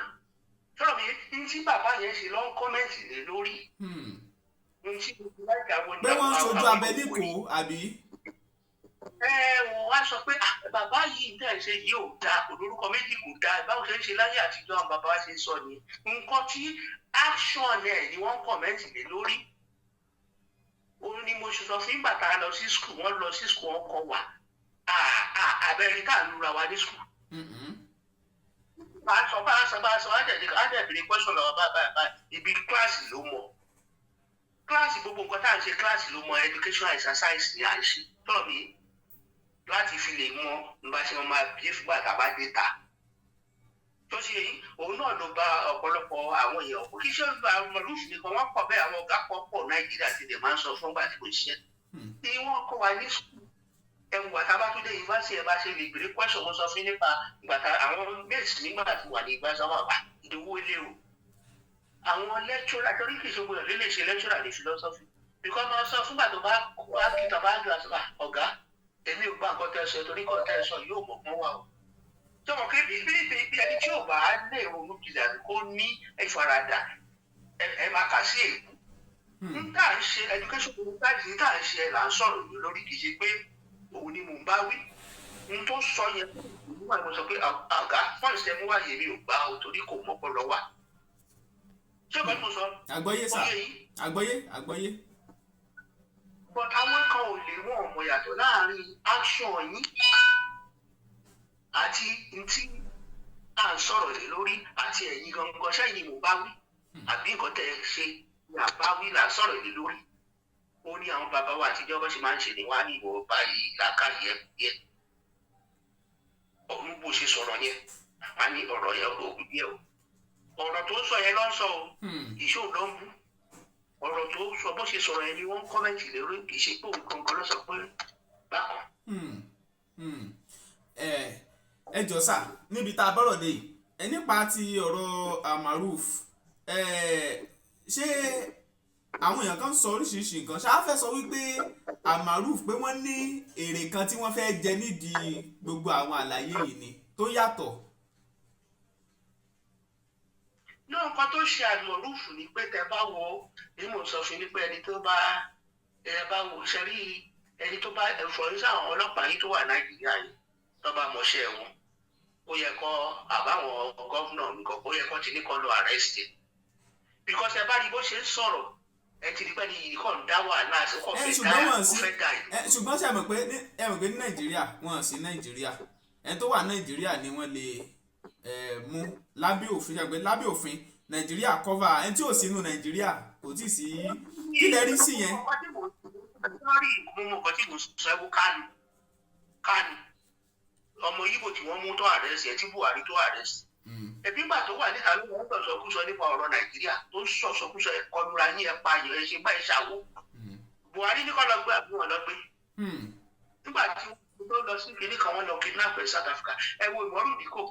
sọ̀rọ̀ mi ní tí bàbá yẹn ṣe lọ́n kọ́mẹ́ǹtì lé lórí ní tí gbogbo láìka wọn ní àwọn àwọn sojú abẹ níkò àbí. Wọ́n wá sọ pé bàbá yìí tẹ̀ ṣe yìí ò dáa kò lórúkọ méjì kò dáa báwo ṣe ń ṣe láyé àtijọ́ àwọn bàbá wa ṣe ń sọ ni nǹkan tí action ẹ̀ ni wọ́n kọ̀mẹ́ǹtì lé lórí òun ni mo ṣe sọ fún ìgbà tá a lọ sí skul wọ́n lọ sí skul wọn kọ wà abẹ́rẹ́ ká lura wa ní skul. bá a sọ àjẹ̀dẹ̀ question lọ́wọ́ bá ibi kíláàsì ló mọ kíláàsì gbogbo nǹkan tá à ń ṣe kíláàsì ló mọ educational exercise ni à ń ṣe tọ́lọ̀ mi láti fi lè mọ nígbà tí wọ́n máa bí fúgbà tá a bá dé ta tó ṣe yìí òun náà ló bá ọ̀pọ̀lọpọ̀ àwọn èèyàn kò kí ṣe Almaroof nìkan wọ́n pọ̀ bẹ́ẹ̀ àwọn ọ̀gá pọ̀ Nàìjíríà ti dẹ̀ máa ń sọ fún gbà tí kò ṣiṣẹ́ ni wọ́n kọ́ wa ní sùkúl ẹ̀wù àtàbátúndé yunifásitì ẹ̀ bá ṣe lè gbèrè question mo sọ fún nípa ìgbàta àwọn mates nígbà tí wà ní ìgbà sáwọn àgbà ìdòwò ilé o àwọn lecturer torí kì í ṣe gbọdọ̀ lè ṣe lecturer ní philosophy because máa sọ fúngbà tó bá kìtà bá gbà sọ́wọ́ ọ̀gá èmi ò gbà nǹkan tẹ́ sọ torí kọ́ tẹ́ sọ yóò mọ̀ mọ́ wa o jọmọ pé bí ẹni tí ò bá lè ronú jìnnà kó ní ìfaradà ẹ máa kà sí èkó n tá à ń ṣe education policy n tá à ń ṣe là ń sọ̀rọ̀ lórí kì í ṣe pé òun ni mò ń bá wí n tó sọ yẹn nígbà tí mo sọ pé àgá fọ́ọ̀sì tẹ mú wáyé mi ò gbà ó torí kò mọ̀ pọ̀ lọ wà ṣé ọ̀gá tí mo sọ àgbọ́yé sà àgbọ́yé. but àwọn kan ò lè wọ́n ọmọ yàtọ̀ láàrin action yín àti ntí à ń sọ̀rọ̀ lé lórí àti ẹ̀yin gangan ṣẹ́yìn ni mò ń bá wí àbí nǹkan tẹ̀ ṣe ní àbáwí là ń sọ̀rọ̀ lé lórí ó ní àwọn bàbá wa àtijọ́ bó ṣe máa ń ṣe ní wá ní ìwọ báyìí làákàyè yẹ ọ̀run bó ṣe sọ̀rọ̀ yẹn a ní ọ̀rọ̀ yẹn òògùn díẹ̀ o ọ̀rọ̀ tó ń sọ yẹn ló ń sọ o ìṣó ló ń bú ọ̀rọ̀ tó sọ bó ṣe sọ̀rọ̀ yẹn ni wọ́n kọ́mẹ́ǹtì lórí kì í ṣe pé òun gangan ló sọ pé bákan. ẹ jọ sà níbi tá a bọ́rọ̀ dé yìí nípa ti ọ̀rọ̀ Almaroof ṣé àwọn èèyàn kan sọ oríṣiríṣi nǹkan ṣáá fẹ́ sọ wípé Almaroof pé wọ́n ní èrè kan tí wọ́n fẹ́ jẹ nídìí gbogbo àwọn àlàyé yìí ni tó yàtọ̀. náà nǹkan tó ṣe Almaroof ni pé tẹ bá wo èyí mò ń sọ fún yín pé ẹni tó bá wo ṣẹ́rí ẹni tó bá ẹ̀fọ́ ní sáwọn ọlọ́pàá yìí tó wà Nàìjíríà yìí tó bá mọṣẹ́ wọn ó yẹ kó àbáwọn gọ́vnà nǹkan ó yẹ kó ti ní kó lọ arrest because ẹ bá rí bó ṣe ń sọ̀rọ̀ ẹ ti rí pé ní ìkọ́ ń dá wàhálà sí kò fẹ́ dá ìlú. ṣùgbọ́n ṣe mọ̀ pé ní Nàìjíríà wọn sí Nàìjíríà ẹni tó wà Nàìjíríà ni wọ́n lè mú lábẹ́ òfin ṣàgbé lábẹ́ òfin Nàìjíríà cover ẹni tí ò sínú Nàìjíríà kò tí ì sí kí lẹ rí sí yẹn. lórí ìmúmú nǹkan tí mo sọ ẹ́ wó Kánú ọmọ Ìgbò tí wọ́n mú tó àrẹ́sì ẹ̀ tí Buhari tó àrẹ́sì ẹbí gbà tó wà níta ló wọ́n sọ̀sọ̀kúsọ nípa ọ̀rọ̀ Nàìjíríà tó ń sọ̀sọ̀kúsọ ẹ̀kọ́nura yín ẹ̀ pa ayọ̀ ẹ̀ ṣe báyìí ṣàwó Buhari ní kọ́ lọ gbé àbí wọn lọ gbé nígbà tí wọ́n tó lọ sí kìnìún kan wọ́n lọ kidnap ẹ̀ South Africa ẹ wo ìmọ̀rún ìdíkò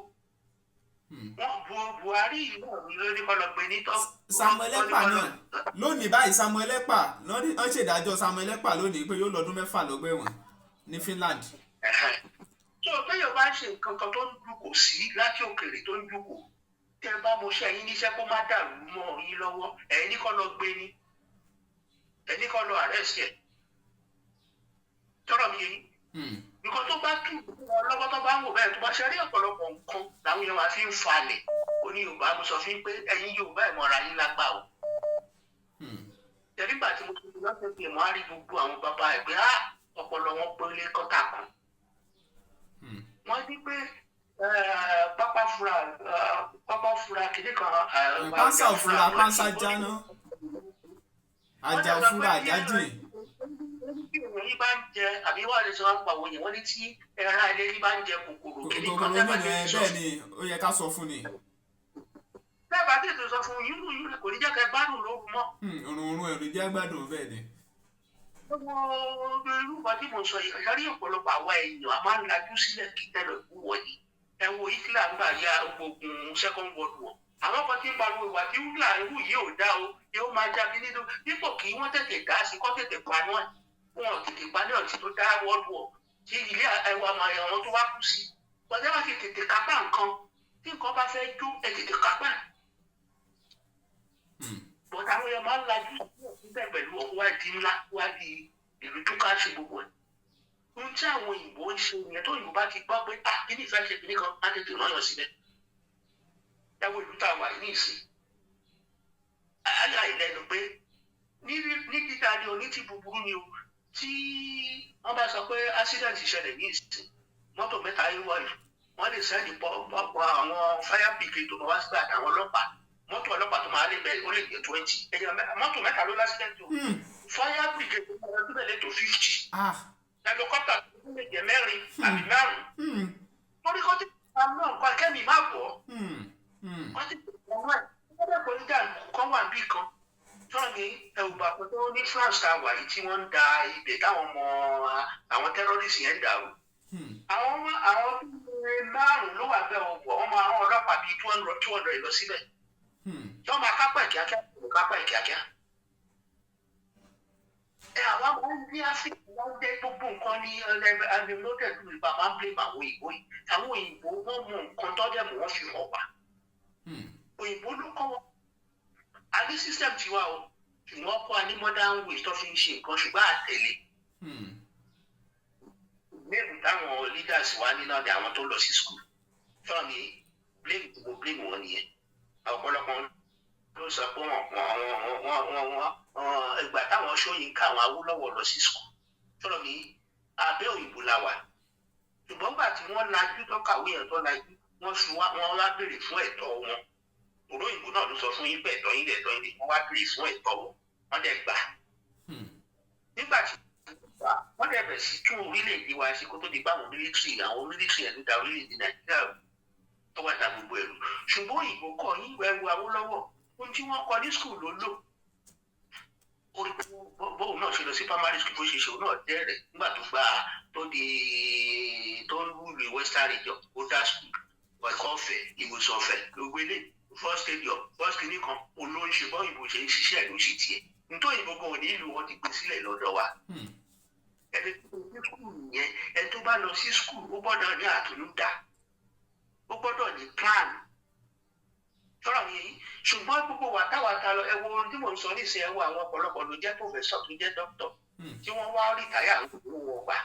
wọ́n Buhari náà ní kọ́ lọ gbé ní tọ́. Samuel Ekpa náà lónìí báyìí Samuel Ekpa wọ́n ṣèdájọ́ Samuel Ekpa lónìí pé yóò lọ́dún 6 lọ́gbà ẹ̀wọ̀n ní Finland. tó téèyàn bá ń ṣe nǹkan kan tó ń dúkò sí láti òkèèrè tó ń dúkò tẹ bá mo ṣe ẹ̀yin níṣẹ́ kó má dàrú mọ́ yín lọ́wọ́ ẹ̀yin ní kọ́ lọ gbé ní ẹ̀yin ní kọ́ lọ arrest ẹ̀ tọ́rọ̀ mi yẹn nǹkan tó bá tù lọ́wọ́ tó bá ń wò bẹ́ẹ̀ tó bá ṣe rí ọ̀pọ̀lọpọ̀ nǹkan làwọn èèyàn máa fi ń falẹ̀ oní Yorùbá mo sọ fún pé ẹ̀yin Yorùbá ẹ̀ mọ́ra yín lágbà o tẹ̀lé ìgbà tí mo ti lọ́sẹ̀ pé mo á rí gbogbo àwọn bàbá ẹ̀ pé ọpọlọ wọn pélé kọ́tà kan wọ́n ní pé pápá fura kìíní kan. pánsá òfura pánsá jáná ajá òfura àjájìn. yìí bá ń jẹ àbí wà lè sọ wọn pa òye wọn ní tí ẹran ilé yìí bá ń jẹ kòkòrò kìíní kan tẹ́ bá ti sọ. bẹ́ẹ̀ ni ó yẹ ká sọ fún ni. tẹ́ bá tètè sọ fún yúlù kò ní jẹ́ ká gbádùn lóru mọ́. òrùn ẹ̀rù jẹ́ gbádùn bẹ́ẹ̀ ni. gbogbo irú nǹkan tí mo sọ yìí kárí ọ̀pọ̀lọpọ̀ àwa èèyàn a máa ń lajú sílẹ̀ kí tẹ́lẹ̀ kú wọ̀nyí ẹ wo Hitler ń gbà ya ogun Second World War àwọn kan tí ń pariwo ìwà tí Hitler ń wù yìí ò dá o yóò máa já bí nínú dípò kí wọ́n tètè dá sí kọ́ tètè paná ẹ̀ wọn tètè paná ẹ̀ tí tó dá World War tí ilé ẹwà àwọn tó wá kú sí wọ́n tẹ́ bá ti tètè kápá nǹkan tí nǹkan bá fẹ́ jó ẹ tètè kápá bọ̀dá àwọn èèyàn máa ń lajú síbẹ̀ pẹ̀lú ọ̀wádìí ńlá wádìí ìlú tó ká ṣe gbogbo ẹ̀. ohun tí àwọn òyìnbó ń ṣe ìyẹn tó òyìnbó bá ti gbọ́ pé kíní ìfẹ́ ṣe kíní kan á tètè rányàn síbẹ̀. ẹ wo ìlú tá a wà ní ìsìn. ayà ìlẹ́nu pé ní dídá ni o ní ti búburú ni o tí wọ́n bá sọ pé accident ṣẹlẹ̀ ní ìsìn mọ́tò mẹ́ta yìí wọ̀nyí wọ́n lè sẹ́ni pọ̀ àwọn fire brigade tó máa wá síbẹ̀ àtàwọn ọlọ́pàá mọ́tò ọlọ́pàá tó máa lè bẹ̀rẹ̀ ó lè jẹ́ 20 ẹ̀yàn mọ́tò mẹ́ta ló lásìdẹ́ntì o fire brigade tó máa lè lè tó 50 helicopter tó lè jẹ́ 4 àbí 5 torí kó tí a mú nǹkan kẹ́mi má bọ̀ kó tí a mú ẹ̀ kó bẹ́ẹ̀ kó níjà kan wà bí kan tọ́lá ní ẹ̀wùbà kan tó ní France ta wà yìí tí wọ́n ń da ibẹ̀ táwọn ọmọ àwọn terrorist yẹn ń dà o àwọn 5 ló wà bẹ́ẹ̀ ọ̀pọ̀ ọmọ àwọn ọlọ́pàá bíi 200 lọ síbẹ̀ yọ máa kápá ìkíákíá àwa máa ń ní áfíríkà wọn jẹ gbogbo nǹkan ní unlimited ìgbà máa ń blame àwọn òyìnbó yìí àwọn òyìnbó wọn mọ nǹkan tó dẹ̀ mọ́ wọn fi hàn wá òyìnbó ló kọ́ wọn a ní system tiwa o ṣùgbọ́n kọ́ a ní modern ways tó fi ń ṣe nǹkan ṣùgbọ́n àtẹ̀lé blame táwọn leaders wá ní náà ni àwọn tó lọ sí school sọ ni blame wọn nìyẹn ọ̀pọ̀lọpọ̀ ló sọ pé ìgbà táwọn Ṣóyínká àwọn Awólọ́wọ̀ lọ sí school sọ ni abẹ́ òyìnbó la wà ṣùgbọ́n gbà tí wọ́n lajú tó kàwé yẹn tó lajú wọ́n wá béèrè fún ẹ̀tọ́ wọn òyìnbó náà ló sọ fún yín pé ẹ̀tọ́ yín wọ́n wá béèrè fún ẹ̀tọ́ wọn wọ́n dẹ̀ gbà nígbà tí wọ́n dẹ̀ bẹ̀rẹ̀ sí tún orílẹ̀-èdè wa ṣe kó tó di báwọn mílítírì ẹ̀ ló da orílẹ̀-èdè Nàìjíríà tó wà dá gbogbo ẹ̀rù ṣùgbọ́n òyìnbó kọ́ yín ẹrù Awólọ́wọ̀ ohun tí wọ́n kọ ní skul ló lò bóun náà ṣe lọ sí primary school bó ṣe ṣe òun náà dẹ́rẹ̀ nígbà tó gba tó ń rúlu western region ó dá skul ẹ̀kọ́ ọ̀fẹ́ ìwòsàn ọ̀fẹ́ gbogbo ilé first stadium first clinic kan olóńṣe bọ́yìnbó ṣe ń ṣiṣẹ́ ló ṣe tiẹ̀ nítorí òyìnbó gan òní ìlú wọn ti gbé sílẹ̀ lọ́dọ̀ wa ẹni tó ní skul yẹn ẹni tó bá lọ sí skul ó gbọ́dọ̀ ní àtúndá ó gbọ́dọ̀ ní plan sọ̀rọ̀ mi yìí ṣùgbọ́n gbogbo wa táwa ta lọ ẹ wo ohun tí mò ń sọ nísìnyí ẹ wo àwọn ọ̀pọ̀lọpọ̀ ló jẹ́ professor tó jẹ́ doctor tí wọ́n wá rìtáyà wọn gbà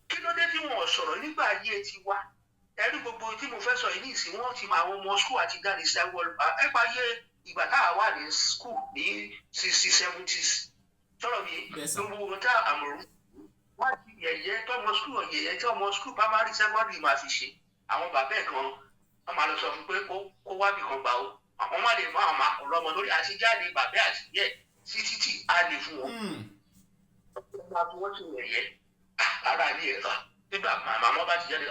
kí ló dé tí wọ́n sọ̀rọ̀ nígbà ayé ti wá ẹ̀rí gbogbo tí mo fẹ́ sọ yìí nísìn wọ́n ti máa àwọn ọmọ school àti jáde sí ẹ pa ayé ìgbà táwa wà ní school ní 60s 70s sọ̀rọ̀ mi gbogbo ohun tá Almaroof wọ́n ti yẹ̀yẹ́ tọ́mọ school yẹ̀yẹ́ tí ọmọ school primary secondary máa fi ṣe àwọn bàbá ẹ̀ kan wọ́n máa lọ sọ fún pé kó wá bì kan gbà ó àwọn máa lè fún àwọn máa kọ̀ lọ́mọ lórí àtijáde bàbá àti yẹ sí títì á lè fún wọn. wọ́n ti yẹ̀yẹ́ ara ní ẹ̀ka nígbà màmá bá ti jáde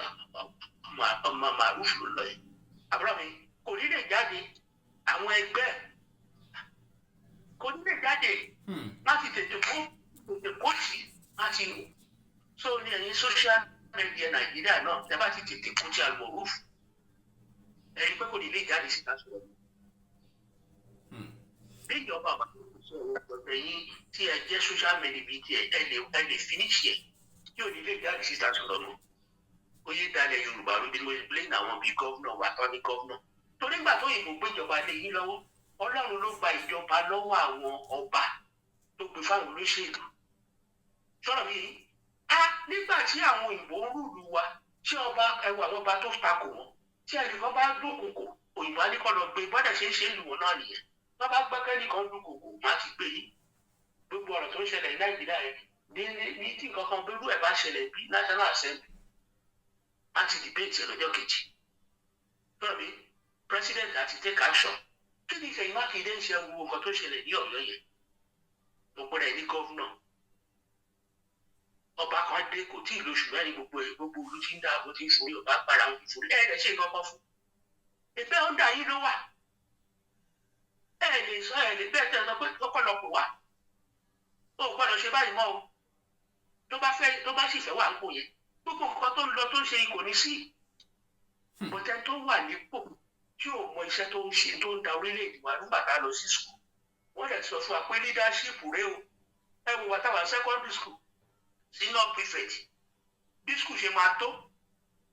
ọmọ Almaroof ló lọ yẹn àbúrò mi kò ní lè jáde àwọn ẹgbẹ́ kò ní lè jáde láti tètè kó tì láti lò so ní ẹ̀yìn social media Nàìjíríà náà ẹ bá ti tètè kó tí Almaroof ẹ̀rí pé kò ní lè jáde síta sọ̀rọ̀ bí ìjọba bá sọ̀rọ̀ ẹ̀yìn tí ẹ jẹ́ social media bíi tiẹ̀ ẹ lè finish ẹ̀ tí ò ní lè jáde síta sọ̀rọ̀ mọ́ ó yé dalẹ̀ Yorùbá ló bí mo explain àwọn bíi gọ́vnà wà tán ní gọ́vnà torí gbà tó yìnbó gbéjọba lé yín lọ́wọ́ Ọlọ́run ló gba ìjọba lọ́wọ́ àwọn ọba tó gbé fáwọn olóṣèlú sọ̀rọ̀ mi nígbà tí àwọn òyìnbó ń rúlu wa tí ọba ẹwà àwọn ọba tó takò wọn tí ẹnìkan bá dúnkòkò òyìnbó á ní kọ́ lọ gbé bọ́dà ṣe ń ṣe lù wọn náà nìyẹn wọ́n bá gbẹ́kẹ́ nìkan dúnkòkò má ti gbé yín gbogbo ọ̀rọ̀ tó ń ṣẹlẹ̀ ní Nàìjíríà yẹn ní tí nǹkan kan bẹ́rù ẹ̀ bá ṣẹlẹ̀ bí National Assembly má ti debate lọ́jọ́ kejì lọ́rọ̀ mi president àti take action kí ni Ṣèyí Mákindé ń ṣe wo nǹkan tó ṣẹlẹ̀ ní Ọ̀yọ́ yẹn mo pẹ́rẹ́ ní gọ́vnà ọba kan dé kò tí ì lóṣù mẹ́rin gbogbo olú tí ń dá àbò tí ń forí ọba para ń forí ẹ̀ ṣe nǹkan kan fún ìfẹ́ ọ̀dà yìí ló wà ẹ̀ lè sọ ẹ̀ lè bẹ́ẹ̀ tẹ́ ẹ sọ pé ọ̀pọ̀lọpọ̀ wà ó gbọ́dọ̀ ṣe báyìí mọ́ o tó bá sì fẹ́ wà ń kó yẹn gbogbo nǹkan tó ń lọ tó ń ṣe kò ní sí bọ́tẹ́ tó wà nípò tí ò mọ iṣẹ́ tó ń ṣe tó ń da orílẹ̀-èdè wa nígbà tá a lọ sí school wọ́n lè sọ fún wa pé leadership rẹ o ẹ wò wá táwa secondary school senior prefect bí school ṣe máa tó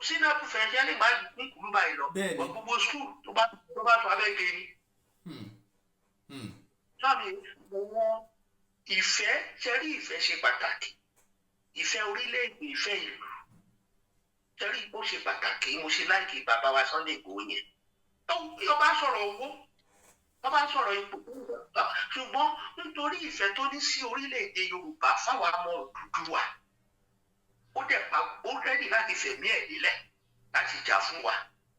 senior prefect yẹn lè má ní kúrú báyìí lọ gbogbo school tó bá tó abẹ́ gẹ̀ẹ́ni. sábì àwọn ìfẹ́ ṣẹ́rí ìfẹ́ ṣe pàtàkì ìfẹ́ orílẹ̀-èdè ìfẹ́ ìlú ṣẹ́rí ó ṣe pàtàkì mo ṣe láìkí bàbá wa Sunday Igboho yẹn ọba sọ̀rọ̀ owó ọba sọ̀rọ̀ ipò ṣùgbọ́n nítorí ìfẹ́ tó ní sí orílẹ̀-èdè Yorùbá fáwọn ọmọ Odùduwà ó dẹ̀ pa ó rẹ́dì láti fẹ̀mí ẹ̀ nílẹ̀ láti jà fún wa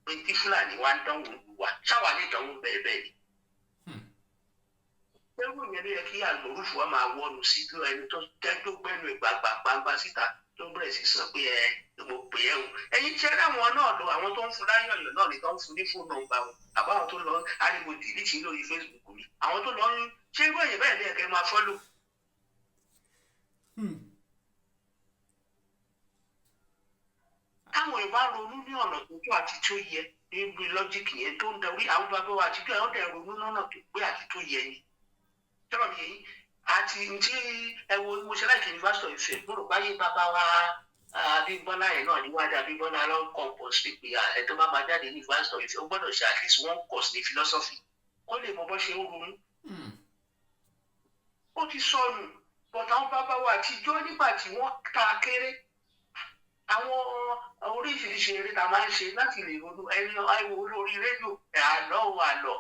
pé tí Fúlàní wa ń dánwò lù wá ṣáwa ní ìdánwò bẹ́ẹ̀ bẹ́ẹ̀ ni. ẹrú yẹn ló yẹ kí Almaroof wa máa wọnú sí tó ẹni tó gbẹ́nu ìgbàgbà síta tó bẹ̀rẹ̀ sí sọ pé mo pè é o ẹ̀yin tí ẹ dáwọn náà lọ àwọn tó ń fún láyọ̀yọ̀ náà ni tó ń fún ní fóònù nọ́mbà wọn àbáwọn tó lọ ariwo dìlítì lórí Facebook mi àwọn tó lọ ń ṣé irú ẹ̀yìn bẹ́ẹ̀ ni ẹ̀kẹ́ máa fọ́lò. táwọn ìwà ronú ní ọ̀nà tó tó àti tó yẹ níbi lọ́jíìkì yẹn tó ń darí àwọn bàbá wa àtijọ́ ẹ̀ ọ́ dẹ̀ ronú lọ́nà tó pé àti tó yẹ ni. tọ́lọ̀ mi yìí àti tí ẹ wo mo ṣe láìkí yunifásitì Ifẹ̀ mo rò báyé bàbá wa Abímbọ́lá yẹn náà níwájú Abímbọ́lá lọ́kàn pọ̀ sí pé ẹ tó bá máa jáde ní yunifásitì Ifẹ̀ ó gbọ́dọ̀ ṣe at least one course ní philosophy kó lè mọ bó ṣe ń ronú. ó ti sọnù but àwọn bàbá wa àtijọ́ nígbà tí wọ́n ta kéré àwọn oríṣiríṣi eré tá a máa ń ṣe láti lè ronú ẹni àìwò lórí rédíò àlọ́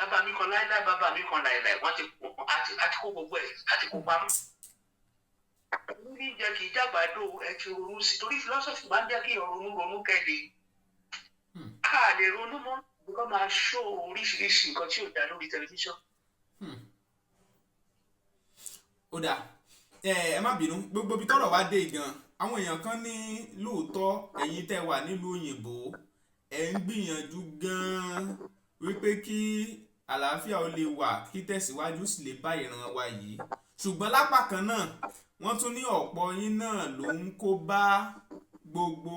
bàbá mi kan láíláí bàbá mi kan láíláí wọ́n àti kó gbogbo ẹ̀ àti kó pamọ́. ní jẹ́ kí ìjàgbádò ẹ ti ronú sí torí philosophy máa ń jẹ́ kí ronú kẹ́lẹ́ ká lè ronú mọ́ nǹkan máa ṣó oríṣiríṣi nǹkan tí ò dá lórí tẹlifíṣàn. ó dà ẹ má bínú gbogbo ibi tọ́rọ̀ wá dé gan àwọn èèyàn kan ní lóòótọ́ ẹ̀yin tẹ́ wà nílùú òyìnbó ẹ̀ ń gbìyànjú gan wípé kí àlàáfíà ó lè wà kí tẹ̀síwájú sì lè bá ìran wa yìí ṣùgbọ́n lápá kan náà wọ́n tún ní ọ̀pọ̀ yín náà ló ń kó bá gbogbo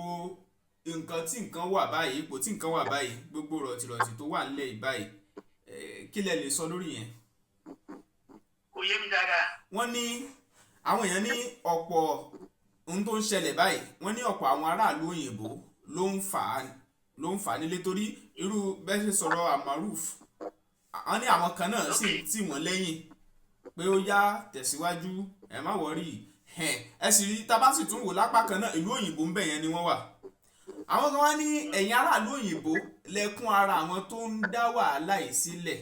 nǹkan tí nǹkan wà báyìí ipò tí nǹkan wà báyìí gbogbo rọ̀tìrọ̀tì tó wà nílẹ̀ yìí báyìí kí lẹ lè sọ lórí yẹn. kò yé mi dáadáa. wọ́n ní àwọn èèyàn ní ọ̀pọ̀ ohun tó ń ṣẹlẹ̀ báyìí wọ́n ní ọ̀pọ̀ àwọn aráàlú òyìnbó ló ń fà á nílé torí irú bẹ́ẹ̀ ṣe sọ̀rọ̀ Almaroof wọ́n ní àwọn kan náà sì tì wọ́n lẹ́yìn pé ó yá tẹ̀síwájú ẹ má wọ́rí ẹ sì rí tá bá sì tún wò lápá kan náà ìlú òyìnbó ń bẹ̀ yẹn ni wọ́n wà àwọn kan wá ní ẹ̀yin aráàlú òyìnbó lẹ́kún ara àwọn tó ń dá wàhálà yìí sílẹ̀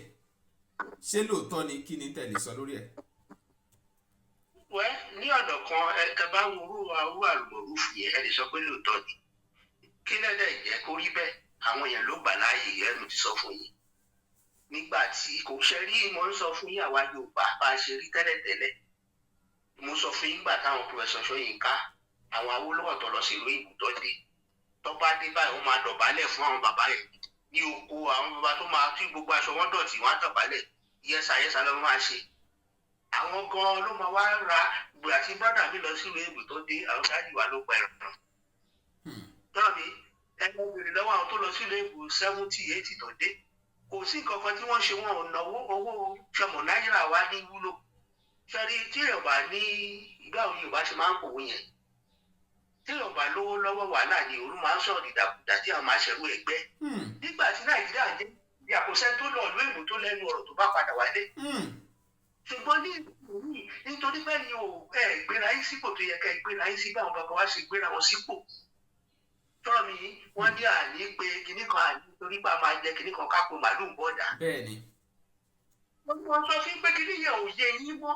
ṣé lóòótọ́ ni kí ni tẹ̀lé sọ lórí ẹ̀. wẹ́ ní ọ̀dọ̀ kan ẹ̀ka bá ń wúrú Almaroof yẹn ẹ lè sọ pé lóòótọ́ ni kí lẹ́dẹ̀ jẹ́ kó rí bẹ́ẹ̀ àwọn èèyàn ló gbà láàyè ẹnu ti sọ fún yín nígbà tí kò ṣe rí mo ń sọ fún yín àwa Yorùbá bá a ṣe rí tẹ́lẹ̀tẹ́lẹ̀ mo sọ fún yín gbà táwọn Professor Ṣóyínká àwọn Awólọ́wọ̀ tó lọ sí ìlú òyìnbó tó dé tó bá dé báyìí wọ́n máa dọ̀bálẹ̀ fún àwọn bàbá yẹn ní oko àwọn bàbá tó máa tí gbogbo aṣọ wọn dọ̀tí wọn á dọ̀bálẹ̀ yẹ́sà ló máa ṣe àwọn gan ló máa wá ra gbòòrò àti brọ́dà mi lọ sí ìlú èbò tó dé àwọn dájú wa ló pa ẹ̀rọ tọ́bi ẹgbẹ́ òbèrè lọ́wọ́ àwọn tó lọ sí ìlú èbò 70-80 tó dé kò sí nǹkan kan tí wọ́n ṣe wọn ò náwó owó ṣọmọ náírà wá ní wúlò fẹ́rí tí Yorùbá ní ìgbà òun Yorùbá ṣe máa ń pòwó yẹn tí Yorùbá lówó lọ́wọ́ wàhálà ni òun máa ń sọ̀rọ̀ ìdàkudà tí àwọn máa ṣẹ̀rú ẹgbẹ́ nígbà tí Nàìjíríà jẹ́ bí àkóṣẹ́ tó lọ ìlú èbò tó lẹ́nu ọ̀rọ̀ tó bá padà wálé ṣùgbọ́n ní ìlú nítorí pé ni ò gbéra yín sípò tó yẹ ká gbéra yín sí bí àwọn bàbá wa ṣe gbéra wọn sípò tọ́rọ̀ mi wọ́n ní àní pé kinní kan àní torí pé a máa jẹ kinní kan kápò màálù ń bọ̀dà. bẹ́ẹ̀ni. wọ́n sọ fún pé kinní yẹn ò yé yín mọ́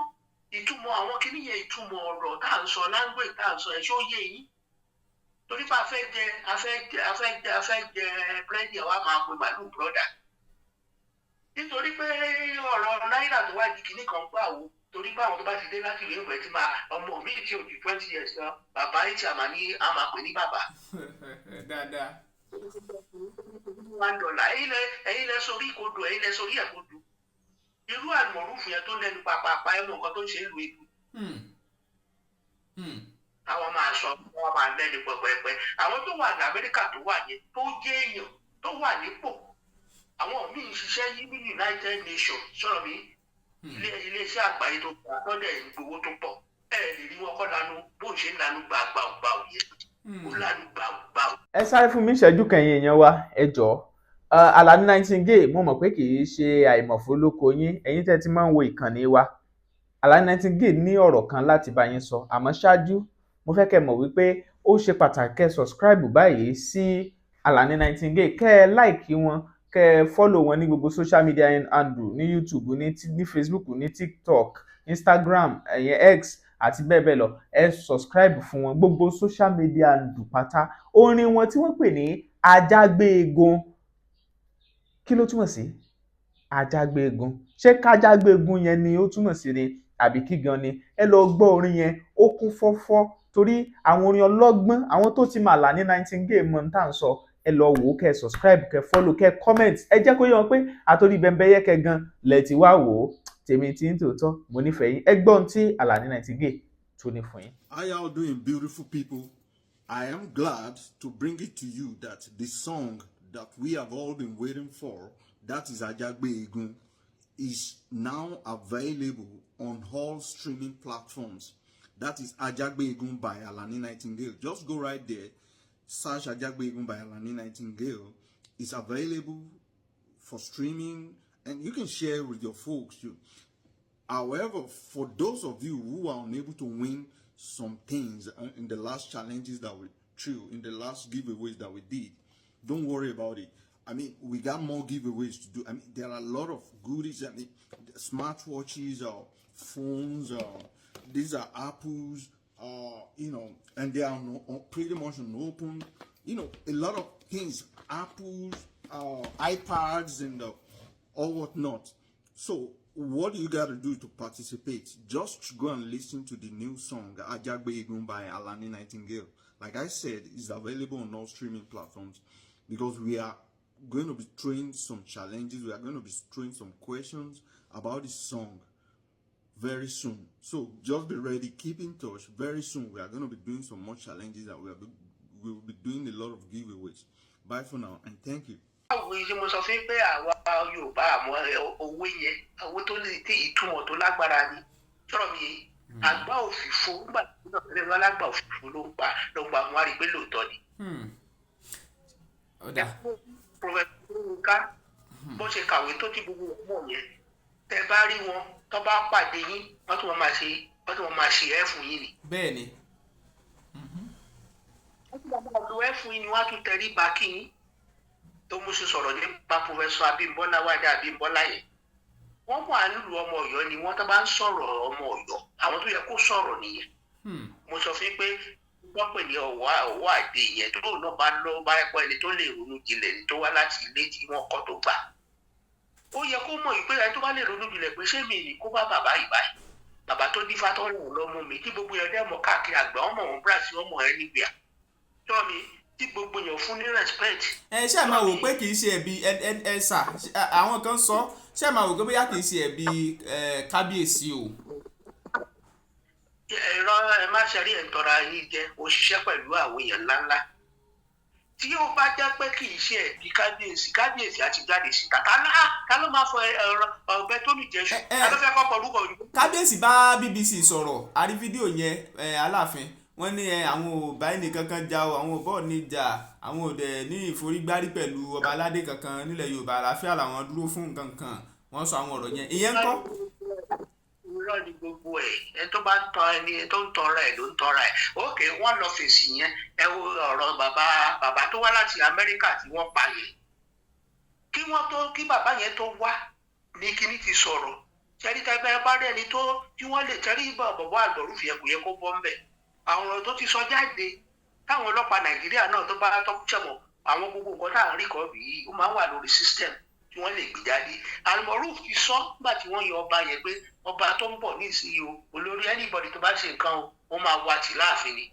ìtumọ̀ àwọn kinní yẹn ìtumọ̀ ọ̀rọ̀ tá à ń sọ language tá à ń sọ ẹ̀ ṣó yé yín torí pé a fẹ́ jẹ búrẹ́dì àwa máa pe màálù bọ́dà nítorí pé ọ̀rọ̀ náírà tó wá di kinní kan gbà wò torí pé àwọn tó bá ti dé láti ìlú ìwé tí máa ọmọ mi tí ò ju 20 years lọ bàbá yìí tí a máa pè ní bàbá. dáadáa. $1 ẹ̀yin lẹ sórí ìkodò ẹ̀yin lẹ sórí ẹ̀kodò irú Almaroof yẹn tó lẹ́nu pàpàpà ẹ̀ mọ̀ nǹkan tó ń ṣe ìlú èdè. àwọn máa sọ wọn máa lẹ́nu pẹpẹpẹ àwọn tó wà ní Amẹ́ríkà tó wà yẹn tó jẹ́ èèyàn tó wà nípò àwọn míì ṣiṣẹ́ yí ní United Nations sọ̀rọ̀ mi iléeṣẹ́ àgbáyé tó gbà lọ́dẹ̀ ìgbowó tó pọ̀ ẹ lè rí wọn kọ́ lanu bó ṣe ń lanu gbàgbà òye ó lanu gbàgbà. ẹ sáré fún mi ìṣẹ́jú kẹyìn èèyàn wa ẹ jọ̀ọ́ Alani Nightingale mo mọ̀ pé kì í ṣe àìmọ̀fólókò yín ẹ̀yin tẹ́ ti máa ń wo ìkànnì wa Alani Nightingale ní ọ̀rọ̀ kan láti bá yín sọ àmọ́ ṣáájú mo fẹ́ kẹ́ mọ̀ wípé ó ṣe pàtàkì kẹ́ subscribe báyìí sí Alani Nightingale kẹ́ ẹ láìkí wọn kẹ́ ẹ fọ́lò wọn ní gbogbo social media handle ní YouTube ní Facebook ní TikTok Instagram X àti bẹ́ẹ̀ bẹ́ẹ̀ lọ ẹ subscribe fún wọn gbogbo social media handle pátá orin wọn tí wọ́n pè ní ajágbéegun kí ló túmọ̀ sí ajágbéegun ṣé kájágbéegun yẹn ni ó túmọ̀ sí ni àbí kí gan ni ẹ lọ gbọ́ orin yẹn ó kún fọ́fọ́ torí àwọn orin ọlọ́gbọ́n àwọn tó ti máa là ní Nightingale mọ̀ tá à ń sọ ẹ lọ wò ó kẹ́ subscribe kẹ́ follow kẹ́ comment ẹ jẹ́ kó yé wọn pé àtòrí Bẹ́mbẹ́yẹ́kẹ́ gan lẹ ti wá wò ó tèmi tí ń tòótọ́ mo nífẹ̀ẹ́ yín ẹ gbọ́n tí Alani Nightingale tó ní fún yín. How y'all doing, beautiful people? I am glad to bring it to you that the song that we have all been waiting for, that is Ajagbeegun, is now available on all streaming platforms. That is Ajagbeegun by Alani Nightingale. Just go right there, search Ajagbeegun by Alani Nightingale. It's available for streaming and you can share with your folks too. However, for those of you who are unable to win some things in the last challenges that through in the last giveaways that we did. Don't worry about it. I mean, we got more giveaways to do. I mean, there are a lot of goodies. I mean, smartwatches, phones, these are apples, you know, and they are pretty much on open. You know, a lot of things, apples, iPads, and all whatnot. So, what you got to do to participate? Just go and listen to the new song Ajagbe by Alani Nightingale. Like I said, it's available on all streaming platforms, because we are going to be throwing some challenges. We are going to be throwing some questions about this song very soon. So just be ready, keep in touch. Very soon we are going to be doing some more challenges, and we will be doing a lot of giveaways. Bye for now, and thank you. Báwo ni mo sọ fún pé àwa Yorùbá àmọ́ owó yẹn owó tó lè tí ìtumọ̀ tó lágbára ni sọ̀rọ̀ mi àgbà òfìfo nígbà tí wọ́n fẹ́ wọ́n lágbà òfìfo ló ń pa àwọn àrí pé lóòótọ́ ni. Prọfẹ̀sì Nǹka bó ṣe kàwé tó ti gbogbo ọmọ yẹn tẹ bá rí wọn tó bá pàdé yín wọ́n tún wọ́n máa ṣe ẹ̀ fún yín ni. bẹ́ẹ̀ ni. wọ́n tún máa lo ẹ̀ fún yín ni wọ́n á tún tẹrí ba kí yín. Tó mú sí sọ̀rọ̀ nípa Prọfẹ̀sọ Abímbọ́lá Wádé Abímbọ́lá yẹn wọ́n mọ̀ àlùlù ọmọ Ọ̀yọ́ ni wọ́n tó bá ń sọ̀rọ̀ ọmọ Ọ̀yọ́ àwọn tó yẹ kó sọ̀rọ̀ nìyẹn. Mo sọ fún pé wọ́n pè ní ọ̀wọ́ àdé yẹn tó náà bá lọ bá ẹ̀kọ́ ẹni tó lè ronú jinlẹ̀ ní tó wá láti ilé tí wọ́n kọ́ tó gbà. Ó yẹ kó mọ̀ ìpè ẹni tó bá lè ronú jinlẹ̀ pé ṣé mi ní kó bá bàbá ìbáyìí bàbá tó dífá tó rìn lọ́mú mi tí gbogbo yẹn dẹ́mọ̀ káàkiri àgbà ọmọ wọn brazil ọmọ ẹ nígbà tọ́ mi tí gbogbo yẹn fún ní respect. ẹ ṣe máa wò pé kì í ṣe ẹ̀bi ẹ sà àwọn kan sọ ṣe máa wò pé bóyá kì í ṣe ẹ̀bi kábíyèsí o. ẹ̀rọ ẹ má ṣe rí ẹ̀ńtọ́ra yín jẹ́ òṣìṣẹ́ pẹ̀lú àwọn èèyàn ńláńlá tí ó bá jẹ́ pé kì í ṣe ẹ̀bi kábíyèsí àti jáde síta ká ló máa fọ ọ̀bẹ tó nìjẹ́sù ká ló fẹ́ kọ́ pọ̀lúkọ̀ yìí. kábíyèsí bá BBC sọ̀rọ̀ àrí fídíò yẹn aláàfin wọ́n ní àwọn ò bá ẹnì kankan jà o àwọn ò bọ̀ ní jà àwọn ò dẹ̀ ní ìforígbárí pẹ̀lú ọba aládé kankan nílẹ̀ Yorùbá àlàáfíà làwọn dúró fún nǹkan kan wọ́n sọ àwọn ọ̀rọ̀ yẹn ìyẹn ń kọ́. irọ́ ni gbogbo ẹ̀ tó bá ń tan ẹni tó ń tọrọ ẹ̀ ló ń tọrọ ẹ̀ ókè wọ́n lọ fèsì yẹn ẹ wo ọ̀rọ̀ bàbá tó wá láti Amẹ́ríkà tí wọ́n pa yẹn kí bàbá yẹn tó wá ní kíní ti sọ̀rọ̀ tẹ́rí tẹ́gbẹ́ bá rí ẹni tí wọ́n lè tẹ́rí bọ̀bọ̀ Almaroof yẹn kò yẹ kó bọ́ ń bẹ̀ àwọn ọ̀rọ̀ tó ti sọ jáde táwọn ọlọ́pàá Nàìjíríà náà tó bá tó ṣẹ̀mọ̀ àwọn gbogbo nǹkan tá à ń rí kọ́ bí ó máa ń wà lórí system tí wọ́n lè gbé jáde Almaroof ti sọ nígbà tí wọ́n yọ ọba yẹn pé ọba tó ń bọ̀ ní ìsinyìí o olórí anybody tó bá ṣe nǹkan o wọ́n máa wá tì láàfin ni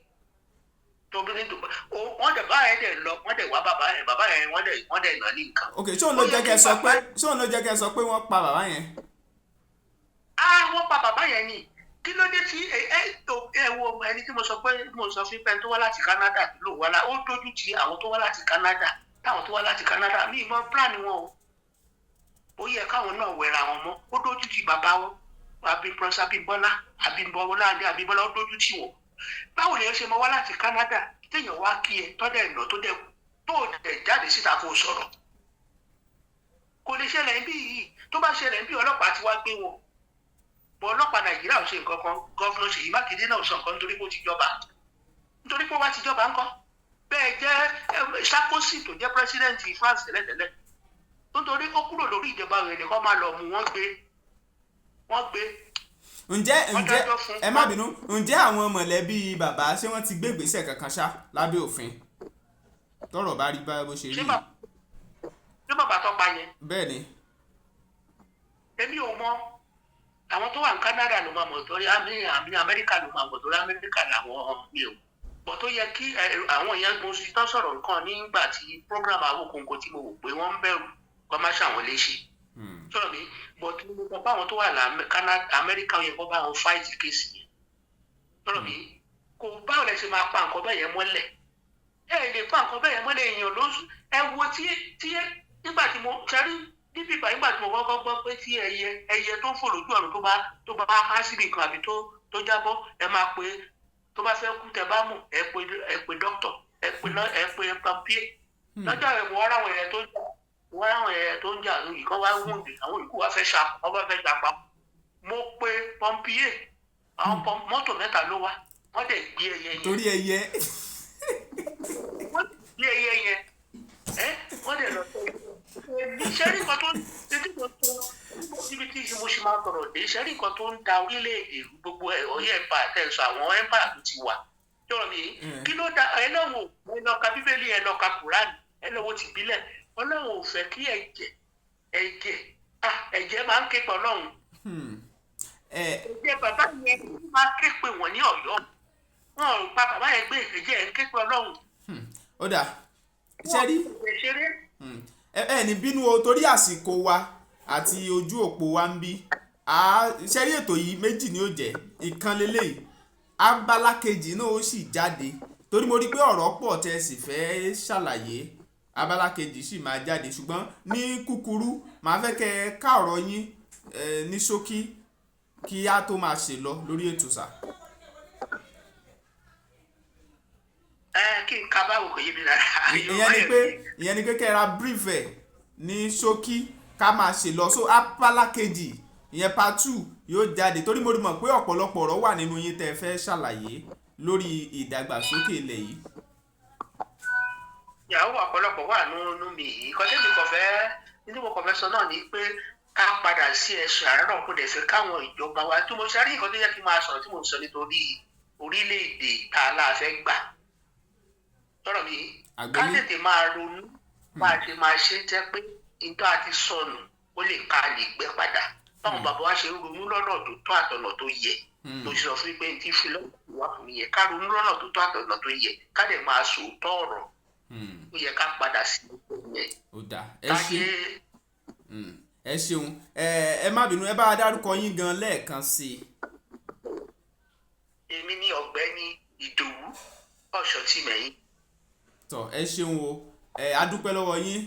wọ́n dẹ̀ bá yẹn dẹ̀ lọ wọ́n dẹ̀ wá bàbá yẹn wọ́n dẹ̀ nà ní nǹkan. ok ṣé òun ló jẹ́ kẹ́ sọ pé wọ́n pa bàbá yẹn. Wọ́n pa bàbá yẹn ni kí ló dé tí ẹ wo ẹni tí mo sọ fún pẹ́ẹ́n tó wá láti Canada ló wá ó dójú ti àwọn tó wá láti Canada táwọn tó wá láti Canada ní ìmọ̀ plan wọn o ó yẹ káwọn náà wẹ̀ra wọn mọ́ ó dójú ti bàbá wọn Abímbọ́lá ó dójú ti wọn báwo lè ṣe mọ wá láti Canada téèyàn wá kí ẹ tọ́dẹ̀ lọ tó dẹ̀ jáde síta kó sọ̀rọ̀ kò lè ṣẹlẹ̀ bí yìí tó bá ṣẹlẹ̀ bí ọlọ́pàá ti wá gbé wọn ọlọ́pàá Nàìjíríà ò ṣe nǹkan kan gọ́fúnà Ṣèyí Mákindé náà ò sọ nǹkan nítorí pé ó ti jọba nítorí pé ó bá ti jọba ńkọ́ bẹ́ẹ̀ jẹ́ Sarkozy tó jẹ́ pírẹsidẹ́ǹtì France tẹ́lẹ̀tẹ́lẹ̀ nítorí ó kúrò lórí ìjọba rẹ̀ nìkan máa lọ mú wọ́n gbé. ǹjẹ́ ẹ má bínú ǹjẹ́ àwọn mọ̀lẹ́bí bàbá ṣé wọ́n ti gbé ìgbésẹ̀ kankan ṣá lábẹ́ òfin tọ́rọ̀ bá rí bá bó ṣe rí. ṣé bàbá tó pa yẹn. bẹ́ẹ̀ ni. èmi ò mọ̀ àwọn tó wà ní Canada ló máa mọ̀ torí Amẹ́ríkà ló máa mọ̀ torí Amẹ́ríkà làwọn mi ò bọ̀ tó yẹ kí àwọn èèyàn mo sì tán sọ̀rọ̀ nǹkan nígbà tí program Awókòǹkò tí mo wò pé wọ́n ń bẹ̀rù kọ́ má ṣàwọn léṣe sọ̀rọ̀ mi bọ̀ tí mo sọ báwọn tó wà ní Amẹ́ríkà yẹ kó bá wọn fight kéèsì yẹn sọ̀rọ̀ mi kò báwo lẹ ṣe máa pa nǹkan bẹ́ẹ̀ yẹn mọ́lẹ̀ ẹ lè pa nǹkan bẹ́ẹ̀ yẹn mọ́lẹ̀ èèyàn lóṣù ẹ wo tí nígbà tí mo ṣẹ́rí níbi ìgbà nígbà tí mo kọ́kọ́ gbọ́ pé tí ẹyẹ tó ń fò lójú ọ̀run tó bá há síbi kan àbí tó jábọ́ ẹ máa pe tó bá fẹ́ kú tẹ bá mú ẹ pe dókítọ̀ ẹ pe pampié lọ́jọ́ ẹ̀ wọ́n ráwọn ẹ̀yẹ tó ń jà lóyìn kan wá wúndì àwọn ìkú wá fẹ́ ṣàpá mo pe pampié àwọn mọ́tò 3 ló wá wọ́n dẹ̀ gbé ẹyẹ yẹn. torí ẹyẹ. wọ́n ti di ẹyẹ yẹn wọ́n dẹ̀ lọ sẹ́rí nǹkan tó ń tètè tó níbi tí mo ṣe máa tọrọ dé sẹ́rí nǹkan tó ń da orílẹ̀-èdè gbogbo ọ̀yẹ́ ẹ̀mpà tẹ̀sán àwọn ẹ̀mpà tó ti wà jọ̀rọ̀ mi kí ló da ẹ lọ́wọ́ ẹ lọ ka bíbélì ẹ lọ ka kùránì ẹ lọ́wọ́ ti bílẹ̀ ọlọ́run ò fẹ́ kí ẹ̀jẹ̀ máa ń ké pọ̀ lọ́hùn ẹ̀jẹ̀ bàbá yẹn máa ké pè wọ́n ní ọ̀yọ́ wọn ò pa bàbá yẹn gbé ẹ̀jẹ̀ ń ké pọ̀ lọ́hùn. ó dà ṣẹ́rí ẹ ní bínú o torí àsìkò wa àti ojú òpó wa ń bí ṣẹ́rí ètò yìí méjì ni ó jẹ́ ìkan lélẹ́yìí abala kejì náà ó sì jáde torí mo rí pé ọ̀rọ̀ pọ̀ tẹ́ sì fẹ́ ṣàlàyé abala kejì sì máa jáde ṣùgbọ́n ní kúkúrú màá fẹ́ kẹ́ ẹ ká ọ̀rọ̀ yín ní ṣókí kí á tó máa ṣe lọ lórí ètò sà. Kí n ka Báwo kò yé mi lára. ìyẹn ni pé kẹ́ ẹ ra brief ẹ̀ ní ṣókí ká máa ṣe lọ so abala kejì ìyẹn part 2 yóò jáde torí mo rí mọ̀ pé ọ̀pọ̀lọpọ̀ ọ̀rọ̀ wà nínú yín tẹ́ fẹ́ ṣàlàyé lórí ìdàgbàsókè ilẹ̀ yìí. ìyàwó ọ̀pọ̀lọpọ̀ wà nínú mi yìí kọ́tẹ́ mi kò fẹ́ nínú mo kàn fẹ́ sọ náà ni pé ká padà sí ẹ̀sùn àárọ̀ kó dẹ̀ fẹ́ káwọn ìjọba wa tí mo ṣe rí nǹkan tó yẹ kí n máa sọ̀rọ̀ tí mo ń sọ nítorí orílẹ̀-èdè tá a láà fẹ́ gbà tọ́rọ̀ mi ká tètè máa ronú máa ṣe jẹ́ pé nǹkan àti sọnù ó lè ká lè gbẹ padà báwọn bàbá wa ṣe ń ronú lọ́nà tó tọ́ àtọ̀nà tó yẹ mo ṣe sọ fún pé tí fi lọ́wọ́ wà fún mi yẹ ká ronú lọ́nà tó tọ́ àtọ̀nà tó yẹ ká dẹ̀ máa sòótọ́ ọ̀rọ̀ ó yẹ ká padà sí ìyẹn. ó dà ẹ ṣeun ẹ má bínú ẹ bá a dárúkọ yín gan lẹ́ẹ̀kan sí i. èmi ni ọ̀gbẹ́ni Ìdòwú Osotimehin. tọ́ ẹ ṣeun o a dúpẹ́ lọ́wọ́ yín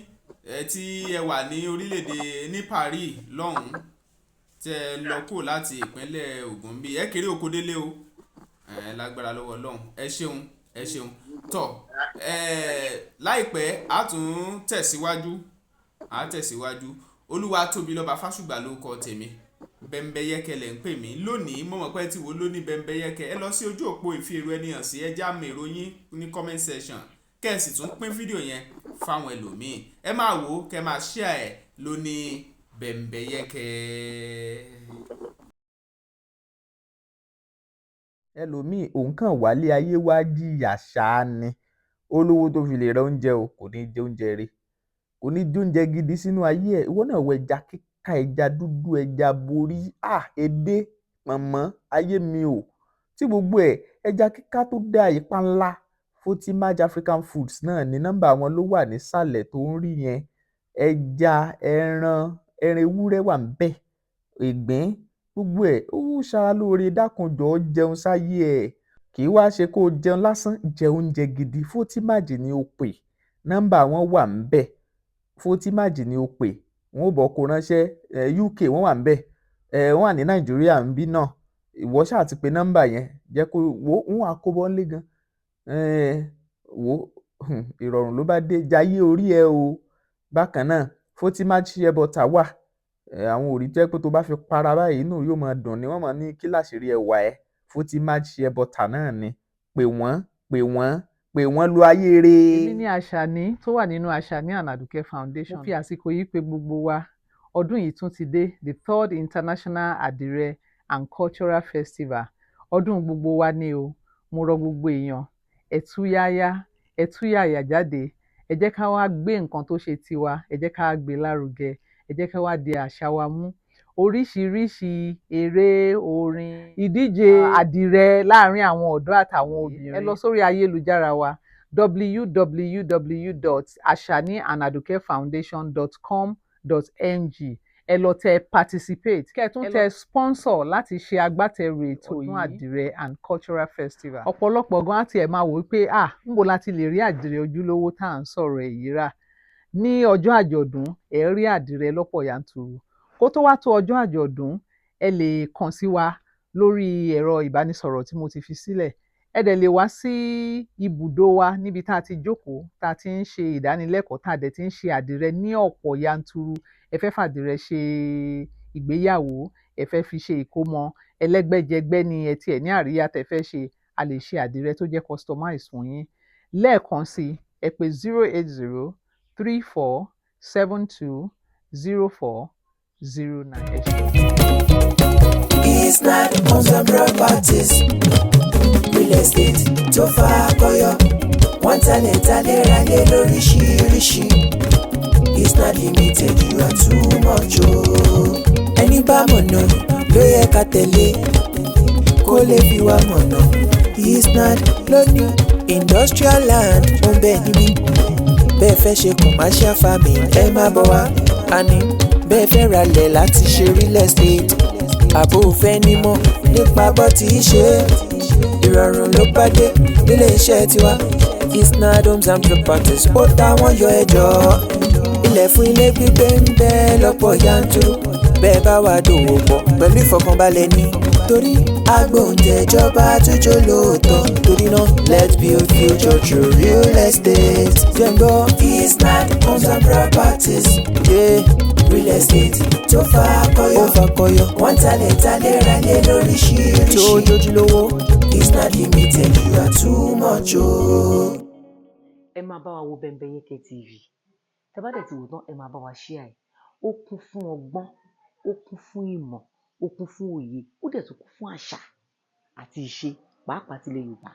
tí ẹ wà ní orílẹ̀-èdè ní Paris lọ́hùn-ún tẹ́ ẹ lọ kó láti ìpínlẹ̀ Ògùn bí ẹ kéré oko délé o lágbára lọ́wọ́ lọ́hùn ẹ ṣeun tọ́ láìpẹ́ a tún tẹ̀síwájú olúwa tóbi lọ́ba fásùgbà ló kọ tèmi Bẹ́mbẹ́yẹ́kẹ lẹ̀ ń pè mí lónìí mo mọ̀ pé tí wo ló ní Bẹ́mbẹ́yẹ́kẹ ẹ lọ sí ojú òpó ìfi èrò ẹni hàn sí ẹjá mèrò yín ní comment section kẹ́ẹ̀sì tún pín fídíò yẹn fáwọn ẹlòmíì ẹ máa wò ó kẹ́ máa share ẹ̀ lónìí Bẹ́mbẹ́yẹ́kẹ. ẹlòmíì òun kàn wálé ayé wá jìyà ṣáá ni olówó tó fi lè ra oúnjẹ o kò ní jẹ oúnjẹ rẹ̀ kò ní jẹ oúnjẹ gidi sínú ayé ẹ̀ ìwọ náà wọ ẹja kíká ẹja dúdú ẹja borí èdè pọ̀nmọ́ ayé mi o tí gbogbo ẹ̀ ẹja kíká tó dá ipa ńlá Fortimaj African Foods náà ní nọ́mbà wọn ló wà nísàlẹ̀ tó ń rí yẹn ẹja ẹran ewúrẹ́ wà ń bẹ̀ ìgbín gbogbo ẹ̀ ó ṣara lóore dákunjọ́ jẹun sáyé ẹ̀ kì í wá ṣe kó o jẹun lásán jẹ oúnjẹ gidi Fortimaj ni o pè nọ́mbà wọn wà ń bẹ̀ Fortimaj ni o pè wọn ò bọ̀ kó ránṣẹ́ UK wọ́n wà ń bẹ̀ wọ́n wà ní Nàìjíríà ń bí náà ìwọ ṣáà ti pe nọ́mbà yẹn jẹ́ kó wọ́n á kó bọ́ ńlé gan ìrọ̀rùn ló bá dé jayé orí ẹ o bákan náà Fortimaj shea butter wà àwọn òrí tó yẹ pé tó bá fi para báyìí inú yóò máa dùn ni wọ́n máa ní kí láṣìírí ẹwà ẹ Fortimaj shea butter náà ni pè wọ́n lo ayé rẹ̀. èmi ni Àṣàní tó wà nínú Àṣàní and Àdùkẹ́ Foundation. mo fi àsìkò yìí pè gbogbo wa ọdún yìí tún ti dé the 3rd International Adire and Cultural Festival ọdún gbogbo wa ni o mo rọ gbogbo èèyàn ẹ̀túyàyà jáde ẹ jẹ́ ká wá gbé nǹkan tó ṣe tiwa ẹ jẹ́ ká wá gbé lárugẹ ẹ jẹ́ ká wá di àṣà wa mú oríṣiríṣi eré orin ìdíje àdìrẹ láàrin àwọn ọ̀dọ́ àtàwọn obìnrin ẹ lọ sórí ayélujára wa www.ashaniandadukefoundation.com.ng ẹ lọ tẹ participate kẹ́ ẹ tún tẹ sponsor láti ṣe agbátẹrù ètò ọdún àdìrẹ and cultural festival. ọ̀pọ̀lọpọ̀ gan àti ẹ̀ máa wò ó pé níbo la ti lè rí àdìrẹ ojúlówó tá à ń sọ̀rọ̀ èyí rà ní ọjọ́ àjọ̀dún ẹ rí àdìrẹ lọ́pọ̀ yanturu kó tó wá tó ọjọ́ àjọ̀dún ẹ lè kàn sí wa lórí ẹ̀rọ ìbánisọ̀rọ̀ tí mo ti fi sílẹ̀ ẹ dẹ̀ lè wá sí ibùdó wa níbi tá a ti jókòó tá a ti ń ṣe ìdánilẹ́kọ̀ọ́ tá a dẹ̀ ti ń ṣe àdìrẹ ní ọ̀pọ̀ yanturu ẹ fẹ́ fàdìrẹ ṣe ìgbéyàwó ẹ fẹ́ fi ṣe ìkómọ ẹlẹ́gbẹ́jẹgbẹ́ ni ẹ tiẹ̀ ní àríyá tẹ́ fẹ́ ṣe a lè ṣe àdìrẹ tó jẹ́ customize fún yín lẹ́ẹ̀kan sí ẹ pè 08034720409. ẹ ṣé. It's not homes and properties, real estate tó fà kọyọ. Wọ́n talẹ̀ ralẹ̀ lóríṣiríṣi. It's not limited, you are too much o. Ẹni bá mọ̀nà ló yẹ ká tẹ̀lé kó lè fi wá mọ̀nà. It's not lónìí industrial land ó ń bẹ níbí. Bẹ́ẹ̀ fẹ́ ṣe commercial farming ẹ má bọ̀ wá. Àní bẹ́ẹ̀ fẹ́ ralẹ̀ láti ṣe real estate. Àbò fẹ́ nímọ̀ nípa bó ti ṣe ìrọ̀rùn ló bá dé nílé iṣẹ́ tiwa. It's not homes and properties ó táwọn yọ ẹjọ́. Ilẹ̀ fún ilé gbígbé ń bẹ lọ́pọ̀ yanturu. Bẹ́ẹ̀ bá wà dòwò pọ̀ pẹ̀lú ìfọkànbalẹ̀ ni. Torí agbóhùnjẹjọba tójó lóòótọ́. Torí náà let's build future through real estate. Jẹ́ngbọ́ It's not homes and properties. Yeah. Real estate tó fà kọyọ. Wọ́n talẹ̀ ralẹ̀ lóríṣiríṣi. Tó jójúlówó. It's not limited, you are too much o. Ẹ máa bá wa wo BEMBEYEKE TV. Tẹ́ bá dẹ̀ ti wò tán ẹ máa bá wa share ẹ̀. Ó kún fún ọgbọ́n, ó kún fún ìmọ̀, ó kún fún òye, ó dẹ̀ tún kún fún àṣà àti ìṣe pàápàá tilẹ̀ Yorùbá.